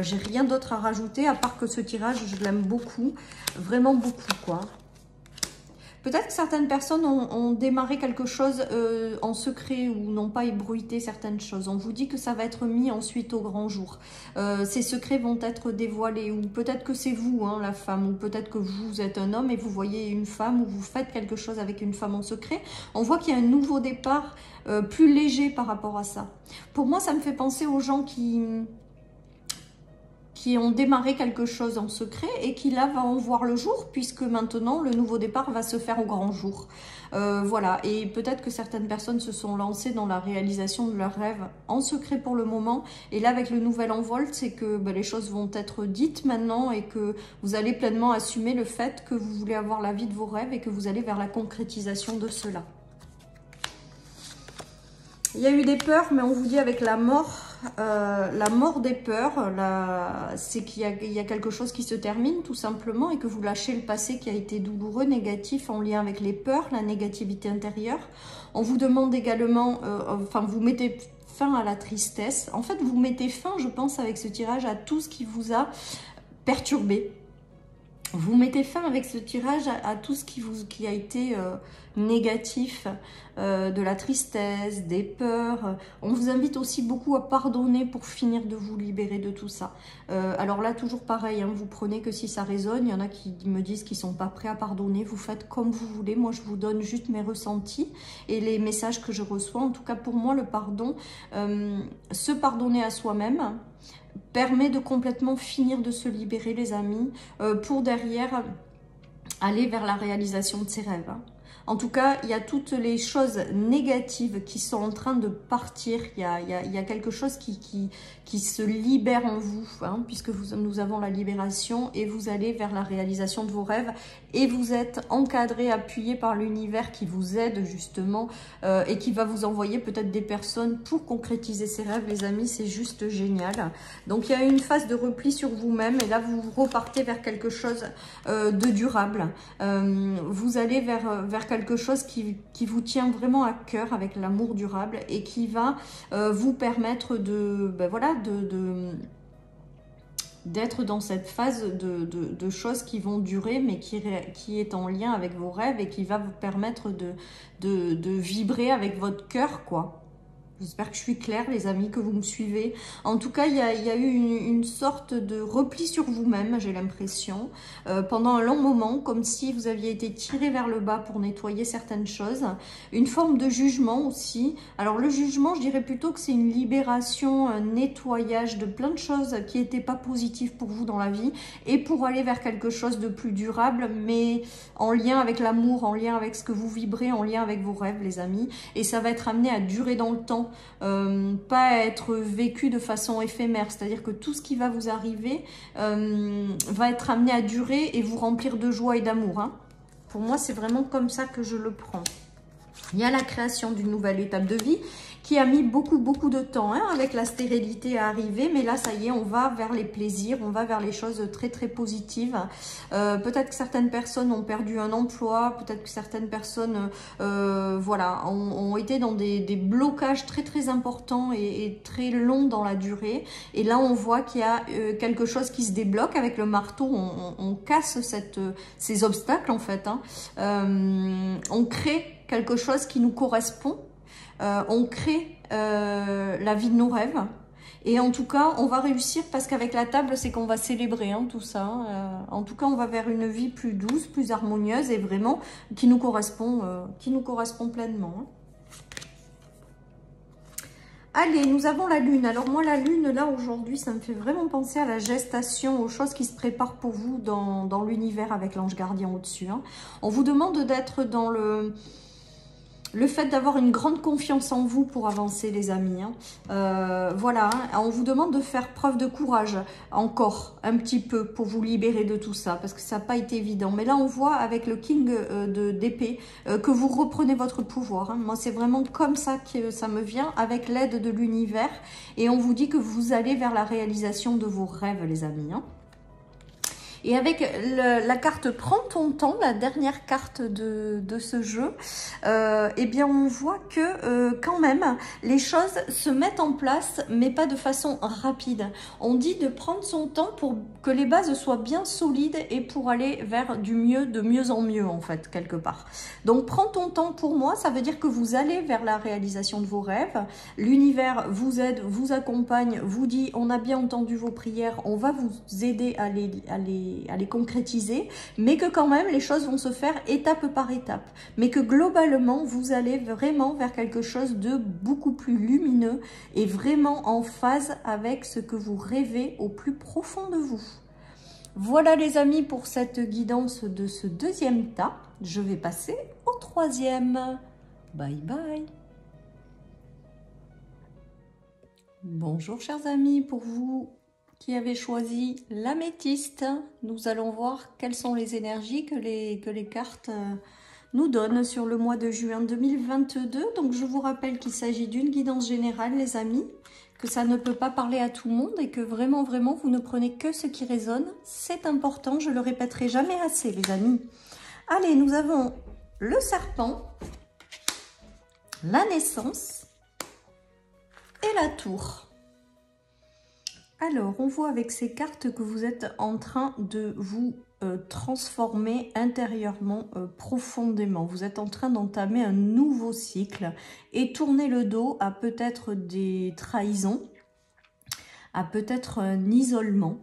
J'ai rien d'autre à rajouter, à part que ce tirage, je l'aime beaucoup. Vraiment beaucoup, quoi. Peut-être que certaines personnes ont démarré quelque chose en secret ou n'ont pas ébruité certaines choses. On vous dit que ça va être mis ensuite au grand jour. Ces secrets vont être dévoilés. Ou peut-être que c'est vous, hein, la femme. Ou peut-être que vous êtes un homme et vous voyez une femme ou vous faites quelque chose avec une femme en secret. On voit qu'il y a un nouveau départ plus léger par rapport à ça. Pour moi, ça me fait penser aux gens qui ont démarré quelque chose en secret et qui là vont voir le jour puisque maintenant le nouveau départ va se faire au grand jour. Voilà, et peut-être que certaines personnes se sont lancées dans la réalisation de leurs rêves en secret pour le moment. Et là avec le nouvel envol, c'est que les choses vont être dites maintenant et que vous allez pleinement assumer le fait que vous voulez avoir la vie de vos rêves et que vous allez vers la concrétisation de cela. Il y a eu des peurs, mais on vous dit avec la mort des peurs, c'est qu'il y a quelque chose qui se termine tout simplement et que vous lâchez le passé qui a été douloureux, négatif, en lien avec les peurs, la négativité intérieure. On vous demande également, enfin vous mettez fin à la tristesse. En fait, vous mettez fin, je pense, avec ce tirage à tout ce qui vous a perturbé. Vous mettez fin avec ce tirage à tout ce qui a été négatif, de la tristesse, des peurs. On vous invite aussi beaucoup à pardonner pour finir de vous libérer de tout ça. Alors là, toujours pareil, hein, vous prenez que si ça résonne. Il y en a qui me disent qu'ils ne sont pas prêts à pardonner. Vous faites comme vous voulez. Moi, je vous donne juste mes ressentis et les messages que je reçois. En tout cas, pour moi, le pardon, se pardonner à soi-même, permet de complètement finir de se libérer, les amis, pour derrière aller vers la réalisation de ses rêves. En tout cas, il y a toutes les choses négatives qui sont en train de partir. Il y a quelque chose qui se libère en vous, hein, puisque nous avons la libération et vous allez vers la réalisation de vos rêves. Et vous êtes encadré, appuyé par l'univers qui vous aide justement et qui va vous envoyer peut-être des personnes pour concrétiser ces rêves, les amis. C'est juste génial. Donc, il y a une phase de repli sur vous-même et là, vous repartez vers quelque chose de durable. Vous allez vers quelque chose qui vous tient vraiment à cœur avec l'amour durable et qui va vous permettre de, voilà, d'être dans cette phase de choses qui vont durer, mais qui est en lien avec vos rêves et qui va vous permettre de vibrer avec votre cœur, quoi. J'espère que je suis claire, les amis, que vous me suivez. En tout cas, il y a eu une sorte de repli sur vous-même, j'ai l'impression, pendant un long moment, comme si vous aviez été tiré vers le bas pour nettoyer certaines choses. Une forme de jugement aussi. Alors, le jugement, je dirais plutôt que c'est une libération, un nettoyage de plein de choses qui n'étaient pas positives pour vous dans la vie et pour aller vers quelque chose de plus durable, mais en lien avec l'amour, en lien avec ce que vous vibrez, en lien avec vos rêves, les amis. Et ça va être amené à durer dans le temps. Pas être vécu de façon éphémère, c'est-à-dire que tout ce qui va vous arriver va être amené à durer et vous remplir de joie et d'amour, hein. Pour moi, c'est vraiment comme ça que je le prends. Il y a la création d'une nouvelle étape de vie qui a mis beaucoup de temps, hein, avec la stérilité à arriver. Mais là, ça y est, on va vers les plaisirs, on va vers les choses très positives. Peut-être que certaines personnes ont perdu un emploi, peut-être que certaines personnes voilà, ont été dans des blocages très importants et très longs dans la durée. Et là, on voit qu'il y a quelque chose qui se débloque avec le marteau. On casse ces obstacles, en fait, hein. On crée quelque chose qui nous correspond. On crée la vie de nos rêves. Et en tout cas, on va réussir parce qu'avec la table, c'est qu'on va célébrer, hein, tout ça. En tout cas, on va vers une vie plus douce, plus harmonieuse et vraiment qui nous correspond pleinement, hein. Allez, nous avons la lune. Alors moi, la lune, là, aujourd'hui, ça me fait vraiment penser à la gestation, aux choses qui se préparent pour vous dans l'univers avec l'ange gardien au-dessus, hein. On vous demande d'être dans le fait d'avoir une grande confiance en vous pour avancer, les amis, hein. Voilà, hein, on vous demande de faire preuve de courage encore un petit peu pour vous libérer de tout ça, parce que ça n'a pas été évident. Mais là, on voit avec le king d'épée que vous reprenez votre pouvoir, hein. Moi, c'est vraiment comme ça que ça me vient, avec l'aide de l'univers. Et on vous dit que vous allez vers la réalisation de vos rêves, les amis, hein. Et avec la carte Prends ton temps, la dernière carte de ce jeu, eh bien on voit que quand même les choses se mettent en place, mais pas de façon rapide. On dit de prendre son temps pour que les bases soient bien solides et pour aller vers du mieux, de mieux en mieux en fait, quelque part. Donc prends ton temps pour moi, ça veut dire que vous allez vers la réalisation de vos rêves. L'univers vous aide, vous accompagne, vous dit on a bien entendu vos prières, on va vous aider à les concrétiser, mais que quand même les choses vont se faire étape par étape, mais que globalement vous allez vraiment vers quelque chose de beaucoup plus lumineux et vraiment en phase avec ce que vous rêvez au plus profond de vous. Voilà les amis pour cette guidance de ce deuxième tas. Je vais passer au troisième. Bye bye. Bonjour chers amis, pour vous qui avez choisi l'améthyste, nous allons voir quelles sont les énergies que les cartes nous donnent sur le mois de juin 2022. Donc je vous rappelle qu'il s'agit d'une guidance générale les amis, que ça ne peut pas parler à tout le monde et que vraiment vous ne prenez que ce qui résonne. C'est important, je le répéterai jamais assez les amis. Allez, nous avons le serpent, la naissance et la tour. Alors, on voit avec ces cartes que vous êtes en train de vous transformer intérieurement profondément. Vous êtes en train d'entamer un nouveau cycle et tourner le dos à peut-être des trahisons, à peut-être un isolement.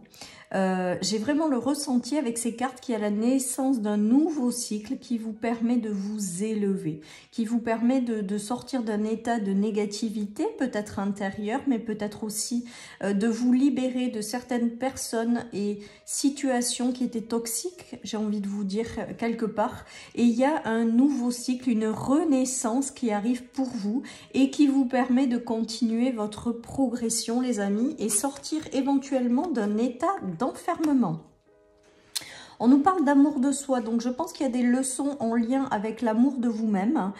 J'ai vraiment le ressenti avec ces cartes qu'il y a la naissance d'un nouveau cycle qui vous permet de vous élever, qui vous permet de sortir d'un état de négativité, peut-être intérieure, mais peut-être aussi de vous libérer de certaines personnes et situations qui étaient toxiques, j'ai envie de vous dire quelque part. Et il y a un nouveau cycle, une renaissance qui arrive pour vous et qui vous permet de continuer votre progression, les amis, et sortir éventuellement d'un état d'enfermement. On nous parle d'amour de soi, donc je pense qu'il y a des leçons en lien avec l'amour de vous-même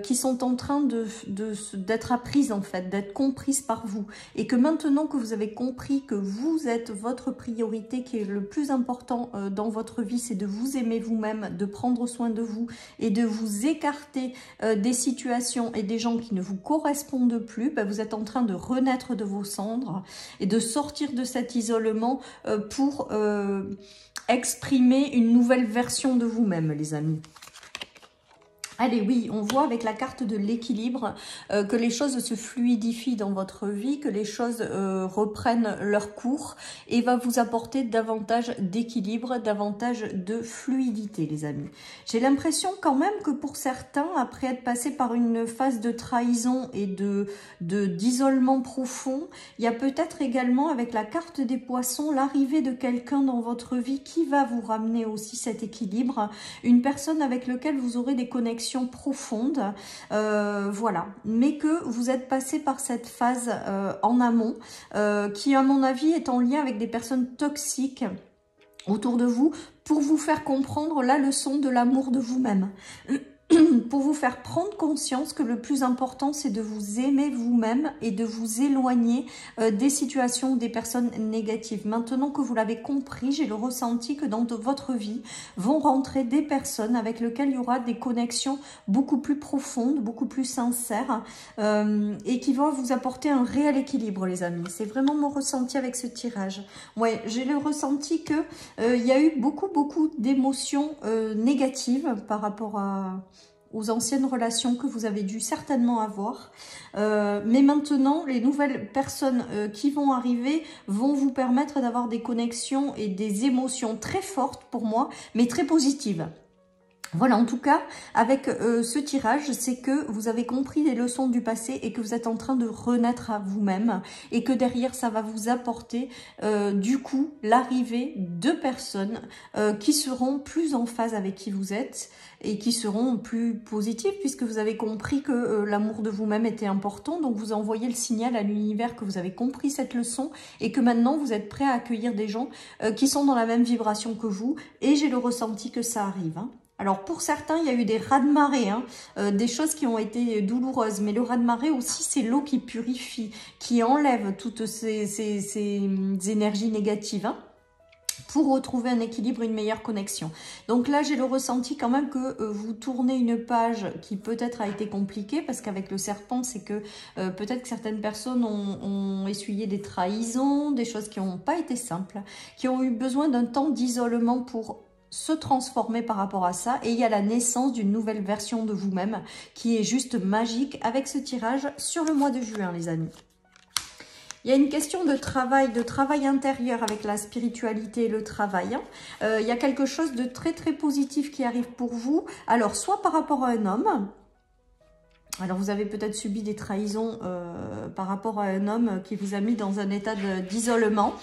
qui sont en train d'être apprises en fait, d'être comprises par vous. Et que maintenant que vous avez compris que vous êtes votre priorité, qui est le plus important dans votre vie, c'est de vous aimer vous-même, de prendre soin de vous et de vous écarter des situations et des gens qui ne vous correspondent plus, ben vous êtes en train de renaître de vos cendres et de sortir de cet isolement pour exprimer une nouvelle version de vous-même, les amis. Allez, oui, on voit avec la carte de l'équilibre que les choses se fluidifient dans votre vie, que les choses reprennent leur cours et va vous apporter davantage d'équilibre, davantage de fluidité, les amis. J'ai l'impression quand même que pour certains, après être passé par une phase de trahison et d'isolement profond, il y a peut-être également avec la carte des poissons l'arrivée de quelqu'un dans votre vie qui va vous ramener aussi cet équilibre, une personne avec laquelle vous aurez des connexions profonde, voilà, mais que vous êtes passé par cette phase en amont, qui à mon avis est en lien avec des personnes toxiques autour de vous, pour vous faire comprendre la leçon de l'amour de vous-même. Pour vous faire prendre conscience que le plus important, c'est de vous aimer vous-même et de vous éloigner des situations, des personnes négatives. Maintenant que vous l'avez compris, j'ai le ressenti que dans votre vie vont rentrer des personnes avec lesquelles il y aura des connexions beaucoup plus profondes, beaucoup plus sincères et qui vont vous apporter un réel équilibre, les amis. C'est vraiment mon ressenti avec ce tirage. Ouais, j'ai le ressenti que il y a eu beaucoup d'émotions négatives par rapport aux anciennes relations que vous avez dû certainement avoir. Mais maintenant, les nouvelles personnes qui vont arriver vont vous permettre d'avoir des connexions et des émotions très fortes pour moi, mais très positives. Voilà, en tout cas, avec ce tirage, c'est que vous avez compris les leçons du passé et que vous êtes en train de renaître à vous-même et que derrière, ça va vous apporter du coup l'arrivée de personnes qui seront plus en phase avec qui vous êtes et qui seront plus positives puisque vous avez compris que l'amour de vous-même était important. Donc, vous envoyez le signal à l'univers que vous avez compris cette leçon et que maintenant, vous êtes prêt à accueillir des gens qui sont dans la même vibration que vous. Et j'ai le ressenti que ça arrive, hein. Alors, pour certains, il y a eu des raz-de-marée, hein, des choses qui ont été douloureuses. Mais le raz-de-marée aussi, c'est l'eau qui purifie, qui enlève toutes ces énergies négatives, hein, pour retrouver un équilibre, une meilleure connexion. Donc là, j'ai le ressenti quand même que vous tournez une page qui peut-être a été compliquée, parce qu'avec le serpent, c'est que peut-être que certaines personnes ont essuyé des trahisons, des choses qui n'ont pas été simples, qui ont eu besoin d'un temps d'isolement pour se transformer par rapport à ça, et il y a la naissance d'une nouvelle version de vous-même qui est juste magique avec ce tirage sur le mois de juin, les amis. Il y a une question de travail intérieur avec la spiritualité et le travail. Il y a quelque chose de très positif qui arrive pour vous. Alors, soit par rapport à un homme. Alors, vous avez peut-être subi des trahisons par rapport à un homme qui vous a mis dans un état d'isolement.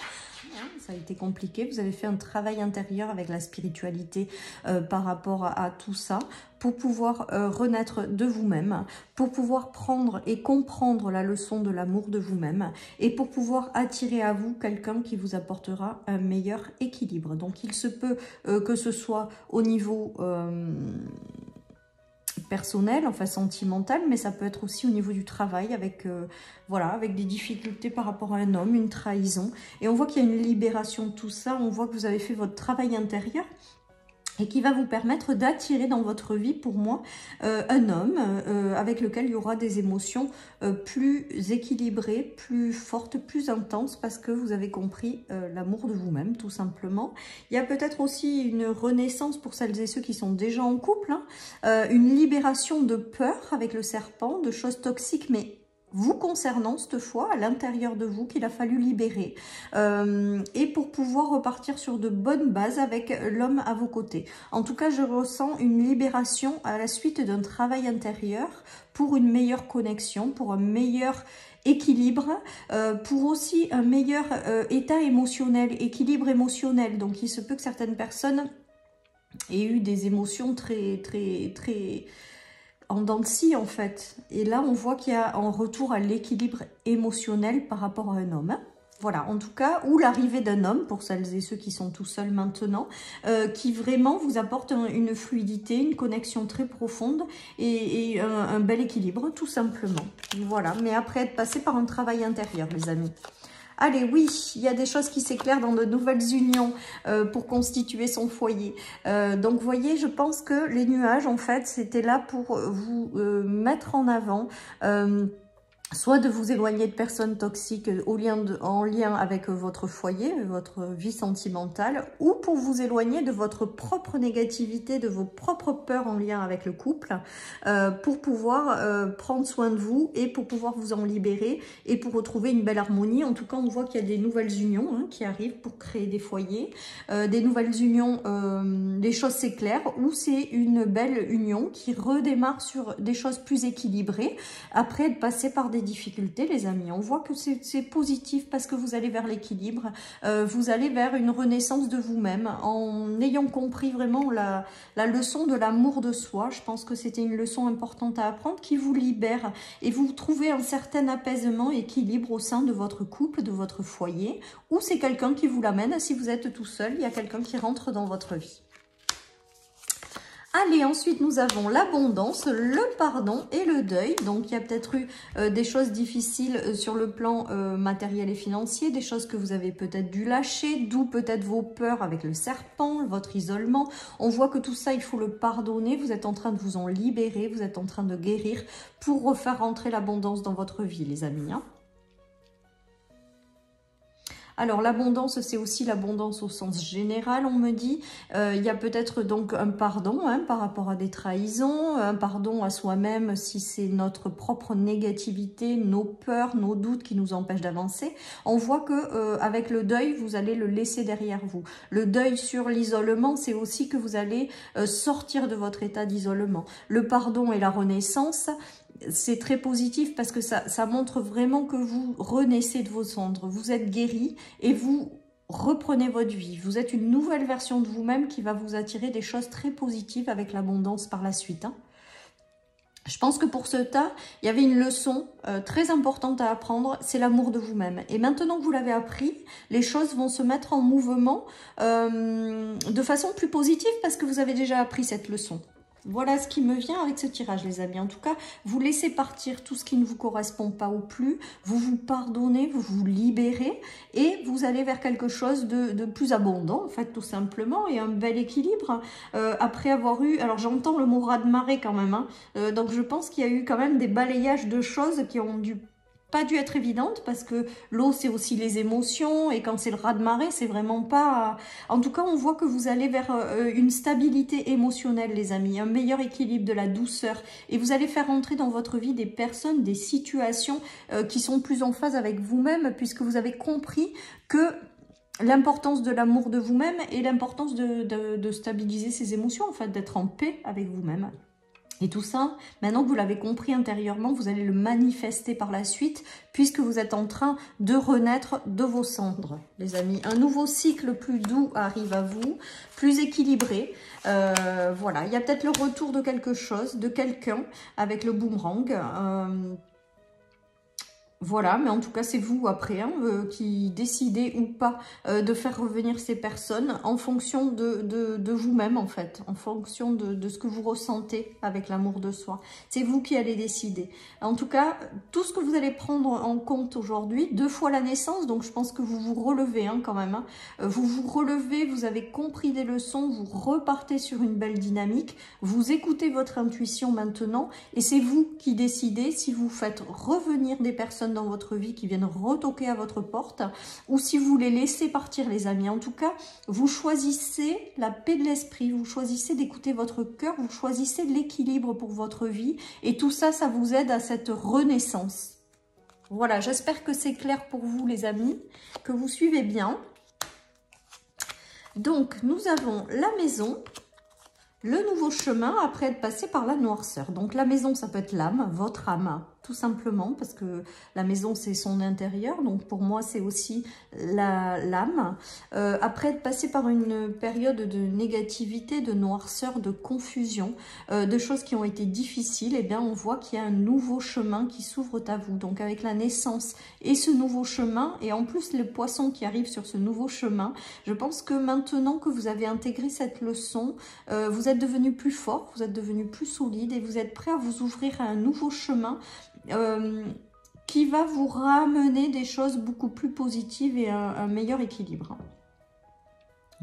Ça a été compliqué, vous avez fait un travail intérieur avec la spiritualité par rapport à tout ça, pour pouvoir renaître de vous-même, pour pouvoir prendre et comprendre la leçon de l'amour de vous-même, et pour pouvoir attirer à vous quelqu'un qui vous apportera un meilleur équilibre. Donc il se peut que ce soit au niveau personnel, enfin sentimental, mais ça peut être aussi au niveau du travail avec voilà, avec des difficultés par rapport à un homme, une trahison, et on voit qu'il y a une libération de tout ça. On voit que vous avez fait votre travail intérieur et qui va vous permettre d'attirer dans votre vie, pour moi, un homme avec lequel il y aura des émotions plus équilibrées, plus fortes, plus intenses, parce que vous avez compris l'amour de vous-même, tout simplement. Il y a peut-être aussi une renaissance pour celles et ceux qui sont déjà en couple, hein, une libération de peur avec le serpent, de choses toxiques, mais vous concernant cette fois, à l'intérieur de vous, qu'il a fallu libérer. Et pour pouvoir repartir sur de bonnes bases avec l'homme à vos côtés. En tout cas, je ressens une libération à la suite d'un travail intérieur pour une meilleure connexion, pour un meilleur équilibre, pour aussi un meilleur état émotionnel, équilibre émotionnel. Donc, il se peut que certaines personnes aient eu des émotions très en dents de scie en fait. Et là, on voit qu'il y a un retour à l'équilibre émotionnel par rapport à un homme. Voilà, en tout cas, ou l'arrivée d'un homme, pour celles et ceux qui sont tout seuls maintenant, qui vraiment vous apporte une fluidité, une connexion très profonde et un bel équilibre, tout simplement. Voilà, mais après être passé par un travail intérieur, les amis. Allez, oui, il y a des choses qui s'éclairent dans de nouvelles unions pour constituer son foyer. Donc, vous voyez, je pense que les nuages, en fait, c'était là pour vous mettre en avant... soit de vous éloigner de personnes toxiques en lien avec votre foyer, votre vie sentimentale, ou pour vous éloigner de votre propre négativité, de vos propres peurs en lien avec le couple, pour pouvoir prendre soin de vous et pour pouvoir vous en libérer et pour retrouver une belle harmonie. En tout cas, on voit qu'il y a des nouvelles unions qui arrivent pour créer des foyers, des nouvelles unions, les choses s'éclairent, ou c'est une belle union qui redémarre sur des choses plus équilibrées, après être passé par des difficultés, les amis. On voit que c'est positif parce que vous allez vers l'équilibre, vous allez vers une renaissance de vous-même en ayant compris vraiment la leçon de l'amour de soi. Je pense que c'était une leçon importante à apprendre qui vous libère et vous trouvez un certain apaisement, équilibre au sein de votre couple, de votre foyer, ou c'est quelqu'un qui vous l'amène. Si vous êtes tout seul, il y a quelqu'un qui rentre dans votre vie. Allez, ensuite, nous avons l'abondance, le pardon et le deuil. Donc, il y a peut-être eu des choses difficiles sur le plan matériel et financier, des choses que vous avez peut-être dû lâcher, d'où peut-être vos peurs avec le serpent, votre isolement. On voit que tout ça, il faut le pardonner. Vous êtes en train de vous en libérer, vous êtes en train de guérir pour refaire rentrer l'abondance dans votre vie, les amis. Alors, l'abondance, c'est aussi l'abondance au sens général, on me dit. Il y a peut-être donc un pardon par rapport à des trahisons, un pardon à soi-même si c'est notre propre négativité, nos peurs, nos doutes qui nous empêchent d'avancer. On voit que avec le deuil, vous allez le laisser derrière vous. Le deuil sur l'isolement, c'est aussi que vous allez sortir de votre état d'isolement. Le pardon et la renaissance, c'est très positif parce que ça montre vraiment que vous renaissez de vos cendres. Vous êtes guéri et vous reprenez votre vie. Vous êtes une nouvelle version de vous-même qui va vous attirer des choses très positives avec l'abondance par la suite. Je pense que pour ce tas, il y avait une leçon très importante à apprendre, c'est l'amour de vous-même. Et maintenant que vous l'avez appris, les choses vont se mettre en mouvement de façon plus positive parce que vous avez déjà appris cette leçon. Voilà ce qui me vient avec ce tirage, les amis. En tout cas, vous laissez partir tout ce qui ne vous correspond pas ou plus. Vous vous pardonnez, vous vous libérez et vous allez vers quelque chose de plus abondant, en fait, tout simplement, et un bel équilibre. Après avoir eu... Alors, j'entends le mot raz-de-marée quand même. Donc, je pense qu'il y a eu quand même des balayages de choses qui ont pas dû être évidente parce que l'eau c'est aussi les émotions et quand c'est le raz-de-marée c'est vraiment pas... En tout cas on voit que vous allez vers une stabilité émotionnelle les amis, un meilleur équilibre, de la douceur et vous allez faire entrer dans votre vie des personnes, des situations qui sont plus en phase avec vous-même puisque vous avez compris que l'importance de l'amour de vous-même et l'importance de stabiliser ses émotions en fait, d'être en paix avec vous-même. Et tout ça, maintenant que vous l'avez compris intérieurement, vous allez le manifester par la suite, puisque vous êtes en train de renaître de vos cendres, les amis. Un nouveau cycle plus doux arrive à vous, plus équilibré. Voilà, il y a peut-être le retour de quelque chose, de quelqu'un, avec le boomerang. Voilà, mais en tout cas, c'est vous après qui décidez ou pas de faire revenir ces personnes en fonction de vous-même, en fait, en fonction de ce que vous ressentez avec l'amour de soi. C'est vous qui allez décider. En tout cas, tout ce que vous allez prendre en compte aujourd'hui, 2 fois la naissance, donc je pense que vous vous relevez quand même. Vous vous relevez, vous avez compris des leçons, vous repartez sur une belle dynamique, vous écoutez votre intuition maintenant et c'est vous qui décidez si vous faites revenir des personnes dans votre vie qui viennent retoquer à votre porte ou si vous les laissez partir les amis. En tout cas, vous choisissez la paix de l'esprit, vous choisissez d'écouter votre cœur, vous choisissez l'équilibre pour votre vie et tout ça, ça vous aide à cette renaissance. Voilà, j'espère que c'est clair pour vous les amis, que vous suivez bien. Donc, nous avons la maison, le nouveau chemin après être passé par la noirceur. Donc, la maison, ça peut être l'âme, votre âme, tout simplement, parce que la maison, c'est son intérieur. Donc, pour moi, c'est aussi l'âme. Après être passé par une période de négativité, de noirceur, de confusion, de choses qui ont été difficiles, eh bien, on voit qu'il y a un nouveau chemin qui s'ouvre à vous. Donc, avec la naissance et ce nouveau chemin, et en plus, le poisson qui arrive sur ce nouveau chemin, je pense que maintenant que vous avez intégré cette leçon, vous êtes devenu plus fort, vous êtes devenu plus solide et vous êtes prêt à vous ouvrir à un nouveau chemin qui va vous ramener des choses beaucoup plus positives et un meilleur équilibre.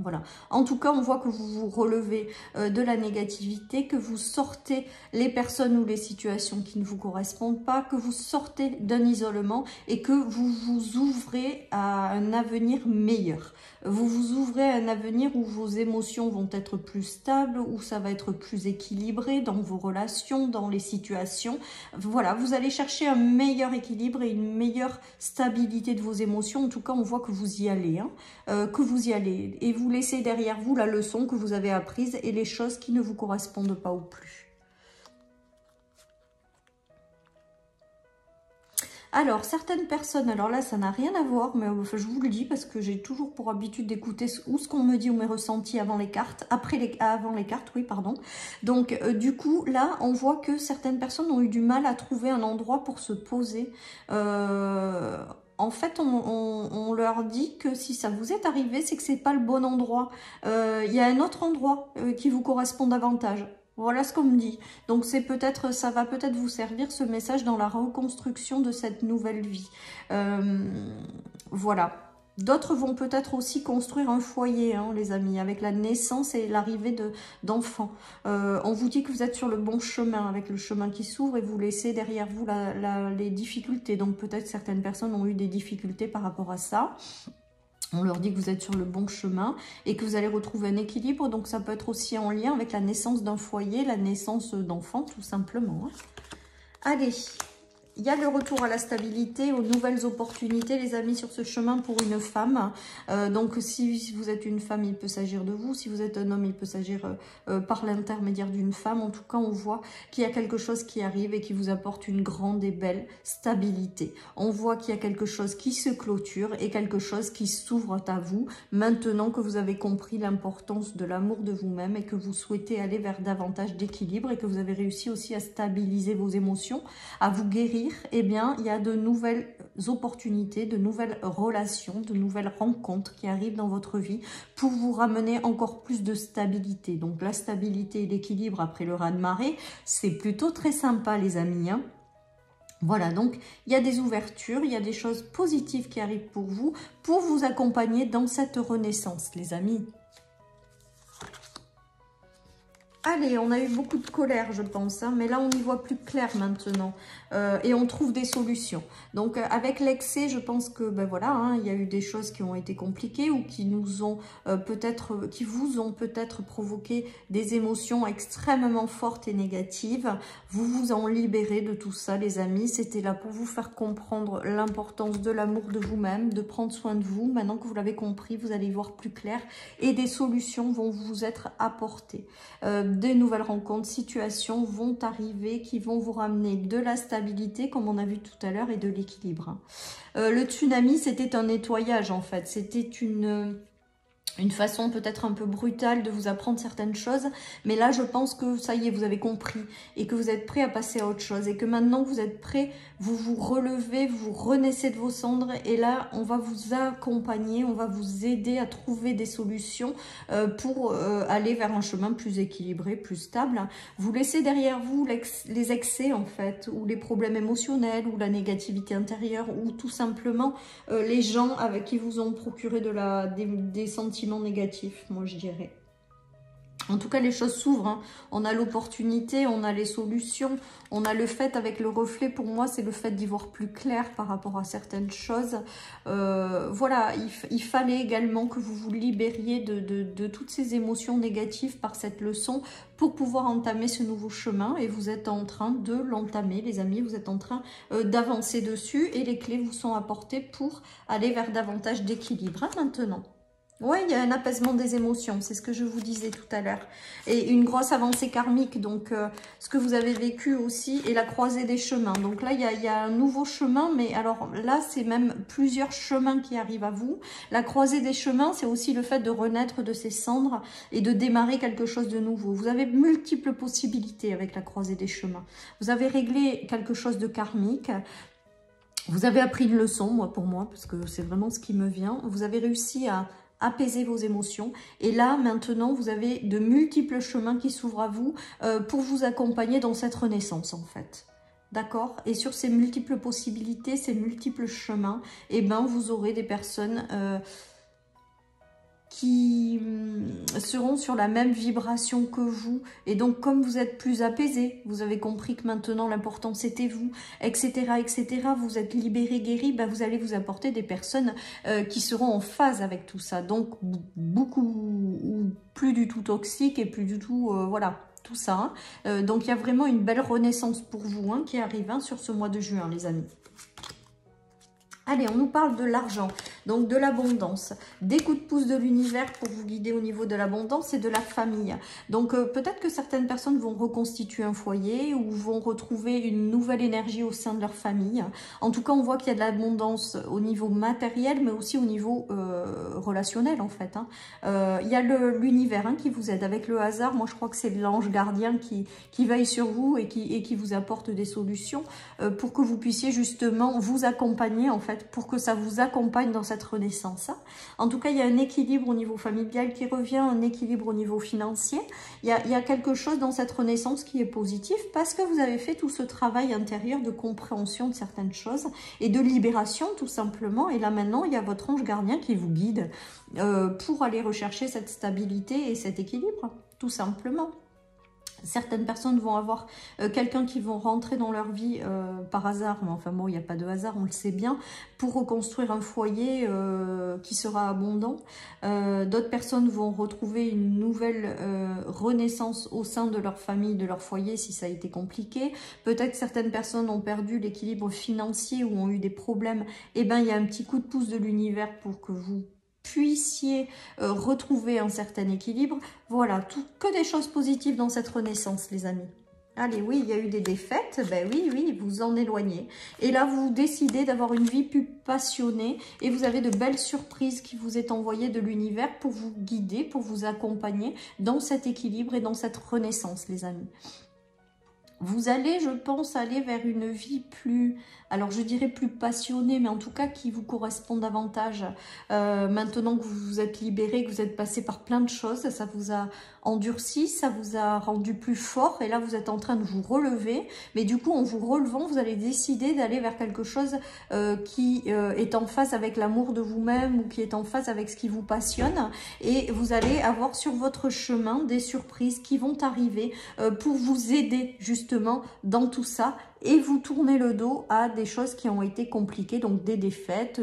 Voilà. En tout cas, on voit que vous vous relevez de la négativité, que vous sortez les personnes ou les situations qui ne vous correspondent pas, que vous sortez d'un isolement et que vous vous ouvrez à un avenir meilleur. Vous vous ouvrez à un avenir où vos émotions vont être plus stables, où ça va être plus équilibré dans vos relations, dans les situations. Voilà, vous allez chercher un meilleur équilibre et une meilleure stabilité de vos émotions. En tout cas, on voit que vous y allez, hein, que vous y allez. Et vous laissez derrière vous la leçon que vous avez apprise et les choses qui ne vous correspondent pas ou plus. Alors, certaines personnes, alors là, ça n'a rien à voir, mais je vous le dis parce que j'ai toujours pour habitude d'écouter ou ce qu'on me dit ou mes ressentis avant les cartes, avant les cartes, oui, pardon. Donc, du coup, là, on voit que certaines personnes ont eu du mal à trouver un endroit pour se poser. En fait, on leur dit que si ça vous est arrivé, c'est que c'est pas le bon endroit. Il y a un autre endroit qui vous correspond davantage. Voilà ce qu'on me dit. Donc c'est peut-être, ça va peut-être vous servir ce message dans la reconstruction de cette nouvelle vie. Voilà. D'autres vont peut-être aussi construire un foyer, hein, les amis, avec la naissance et l'arrivée d'enfants. On vous dit que vous êtes sur le bon chemin, avec le chemin qui s'ouvre et vous laissez derrière vous les difficultés. Donc peut-être certaines personnes ont eu des difficultés par rapport à ça. On leur dit que vous êtes sur le bon chemin et que vous allez retrouver un équilibre. Donc, ça peut être aussi en lien avec la naissance d'un foyer, la naissance d'enfants, tout simplement. Allez, il y a le retour à la stabilité, aux nouvelles opportunités, les amis, sur ce chemin pour une femme. Donc, si vous êtes une femme, il peut s'agir de vous. Si vous êtes un homme, il peut s'agir par l'intermédiaire d'une femme. En tout cas, on voit qu'il y a quelque chose qui arrive et qui vous apporte une grande et belle stabilité. On voit qu'il y a quelque chose qui se clôture et quelque chose qui s'ouvre à vous maintenant que vous avez compris l'importance de l'amour de vous-même et que vous souhaitez aller vers davantage d'équilibre et que vous avez réussi aussi à stabiliser vos émotions, à vous guérir. Eh bien, il y a de nouvelles opportunités, de nouvelles relations, de nouvelles rencontres qui arrivent dans votre vie pour vous ramener encore plus de stabilité. Donc, la stabilité et l'équilibre après le raz-de-marée, c'est plutôt très sympa, les amis, hein. Voilà, donc il y a des ouvertures, il y a des choses positives qui arrivent pour vous accompagner dans cette renaissance, les amis. Allez, on a eu beaucoup de colère, je pense, hein, mais là, on y voit plus clair maintenant. Et on trouve des solutions. Donc, avec l'excès, je pense que, ben voilà, hein, il y a eu des choses qui ont été compliquées ou qui nous ont qui vous ont peut-être provoqué des émotions extrêmement fortes et négatives. Vous vous en libérez de tout ça, les amis. C'était là pour vous faire comprendre l'importance de l'amour de vous-même, de prendre soin de vous. Maintenant que vous l'avez compris, vous allez y voir plus clair et des solutions vont vous être apportées. Des nouvelles rencontres, situations vont arriver qui vont vous ramener de la stabilité, comme on a vu tout à l'heure, et de l'équilibre. Le tsunami, c'était un nettoyage en fait. C'était une façon peut-être un peu brutale de vous apprendre certaines choses. Mais là, je pense que ça y est, vous avez compris et que vous êtes prêt à passer à autre chose. Et que maintenant que vous êtes prêt, vous vous relevez, vous renaissez de vos cendres. Et là, on va vous accompagner, on va vous aider à trouver des solutions pour aller vers un chemin plus équilibré, plus stable. Vous laissez derrière vous les excès en fait, ou les problèmes émotionnels, ou la négativité intérieure, ou tout simplement les gens avec qui vous ont procuré des sentiments négatifs, moi je dirais. En tout cas, les choses s'ouvrent, hein. On a l'opportunité, on a les solutions, on a le fait avec le reflet. Pour moi, c'est le fait d'y voir plus clair par rapport à certaines choses. Voilà, il fallait également que vous vous libériez de toutes ces émotions négatives par cette leçon pour pouvoir entamer ce nouveau chemin. Et vous êtes en train de l'entamer, les amis. Vous êtes en train d'avancer dessus et les clés vous sont apportées pour aller vers davantage d'équilibre, hein, maintenant. Oui, il y a un apaisement des émotions, c'est ce que je vous disais tout à l'heure. Et une grosse avancée karmique, donc ce que vous avez vécu aussi, et la croisée des chemins. Donc là, il y a un nouveau chemin, mais alors là, c'est même plusieurs chemins qui arrivent à vous. La croisée des chemins, c'est aussi le fait de renaître de ces cendres et de démarrer quelque chose de nouveau. Vous avez multiples possibilités avec la croisée des chemins. Vous avez réglé quelque chose de karmique. Vous avez appris une leçon, pour moi, parce que c'est vraiment ce qui me vient. Vous avez réussi à apaiser vos émotions. Et là, maintenant, vous avez de multiples chemins qui s'ouvrent à vous pour vous accompagner dans cette renaissance, en fait. D'accord? Et sur ces multiples possibilités, ces multiples chemins, eh ben, vous aurez des personnes qui seront sur la même vibration que vous. Et donc, comme vous êtes plus apaisé, vous avez compris que maintenant, l'important, c'était vous, etc., etc., vous êtes libéré, guéri, ben, vous allez vous apporter des personnes qui seront en phase avec tout ça. Donc, beaucoup, plus du tout toxiques et plus du tout, voilà, tout ça. Hein. Donc, il y a vraiment une belle renaissance pour vous qui arrive sur ce mois de juin, les amis. Allez, on nous parle de l'argent, donc de l'abondance, des coups de pouce de l'univers pour vous guider au niveau de l'abondance et de la famille. Donc peut-être que certaines personnes vont reconstituer un foyer ou vont retrouver une nouvelle énergie au sein de leur famille. En tout cas, on voit qu'il y a de l'abondance au niveau matériel, mais aussi au niveau relationnel en fait. Hein. Il y a l'univers qui vous aide avec le hasard. Moi, je crois que c'est l'ange gardien qui veille sur vous et qui vous apporte des solutions pour que vous puissiez justement vous accompagner en fait, pour que ça vous accompagne dans cette renaissance. Hein. En tout cas, il y a un équilibre au niveau familial qui revient, un équilibre au niveau financier. Il y a quelque chose dans cette renaissance qui est positif parce que vous avez fait tout ce travail intérieur de compréhension de certaines choses et de libération tout simplement. Et là maintenant, il y a votre ange gardien qui vous guide pour aller rechercher cette stabilité et cet équilibre, tout simplement. Certaines personnes vont avoir quelqu'un qui vont rentrer dans leur vie par hasard, mais enfin bon, il n'y a pas de hasard, on le sait bien, pour reconstruire un foyer qui sera abondant. D'autres personnes vont retrouver une nouvelle renaissance au sein de leur famille, de leur foyer, si ça a été compliqué. Peut-être certaines personnes ont perdu l'équilibre financier ou ont eu des problèmes. Eh bien, il y a un petit coup de pouce de l'univers pour que vous puissiez retrouver un certain équilibre. Voilà, que des choses positives dans cette renaissance, les amis. Allez, oui, il y a eu des défaites, ben oui, vous en éloignez. Et là, vous décidez d'avoir une vie plus passionnée et vous avez de belles surprises qui vous est envoyées de l'univers pour vous guider, pour vous accompagner dans cet équilibre et dans cette renaissance, les amis. Vous allez, je pense, aller vers une vie plus, alors je dirais plus passionnée, mais en tout cas qui vous correspond davantage. Maintenant que vous vous êtes libéré, que vous êtes passé par plein de choses, ça vous a endurci, ça vous a rendu plus fort, et là vous êtes en train de vous relever. Mais du coup, en vous relevant, vous allez décider d'aller vers quelque chose qui est en phase avec l'amour de vous-même ou qui est en phase avec ce qui vous passionne. Et vous allez avoir sur votre chemin des surprises qui vont arriver pour vous aider justement dans tout ça et vous tournez le dos à des choses qui ont été compliquées, donc des défaites,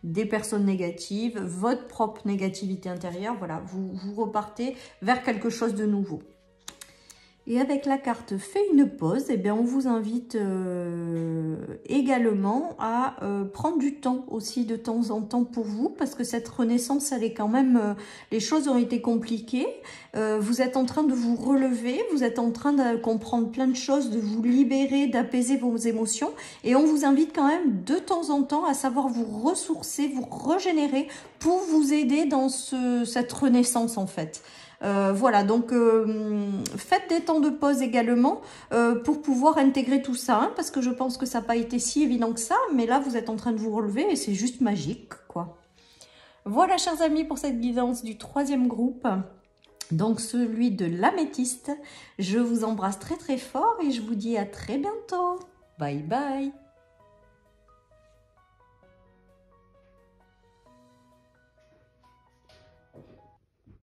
des personnes négatives, votre propre négativité intérieure. Voilà, vous repartez vers quelque chose de nouveau. Et avec la carte fait une pause, eh bien on vous invite également à prendre du temps aussi de temps en temps pour vous, parce que cette renaissance, elle est quand même, les choses ont été compliquées, vous êtes en train de vous relever, vous êtes en train de comprendre plein de choses, de vous libérer, d'apaiser vos émotions, et on vous invite quand même de temps en temps à savoir vous ressourcer, vous régénérer pour vous aider dans cette renaissance en fait. Voilà, donc faites des temps de pause également pour pouvoir intégrer tout ça, parce que je pense que ça n'a pas été si évident que ça, mais là vous êtes en train de vous relever et c'est juste magique, quoi. Voilà, chers amis, pour cette guidance du troisième groupe, donc celui de l'améthyste. Je vous embrasse très très fort et je vous dis à très bientôt. Bye bye.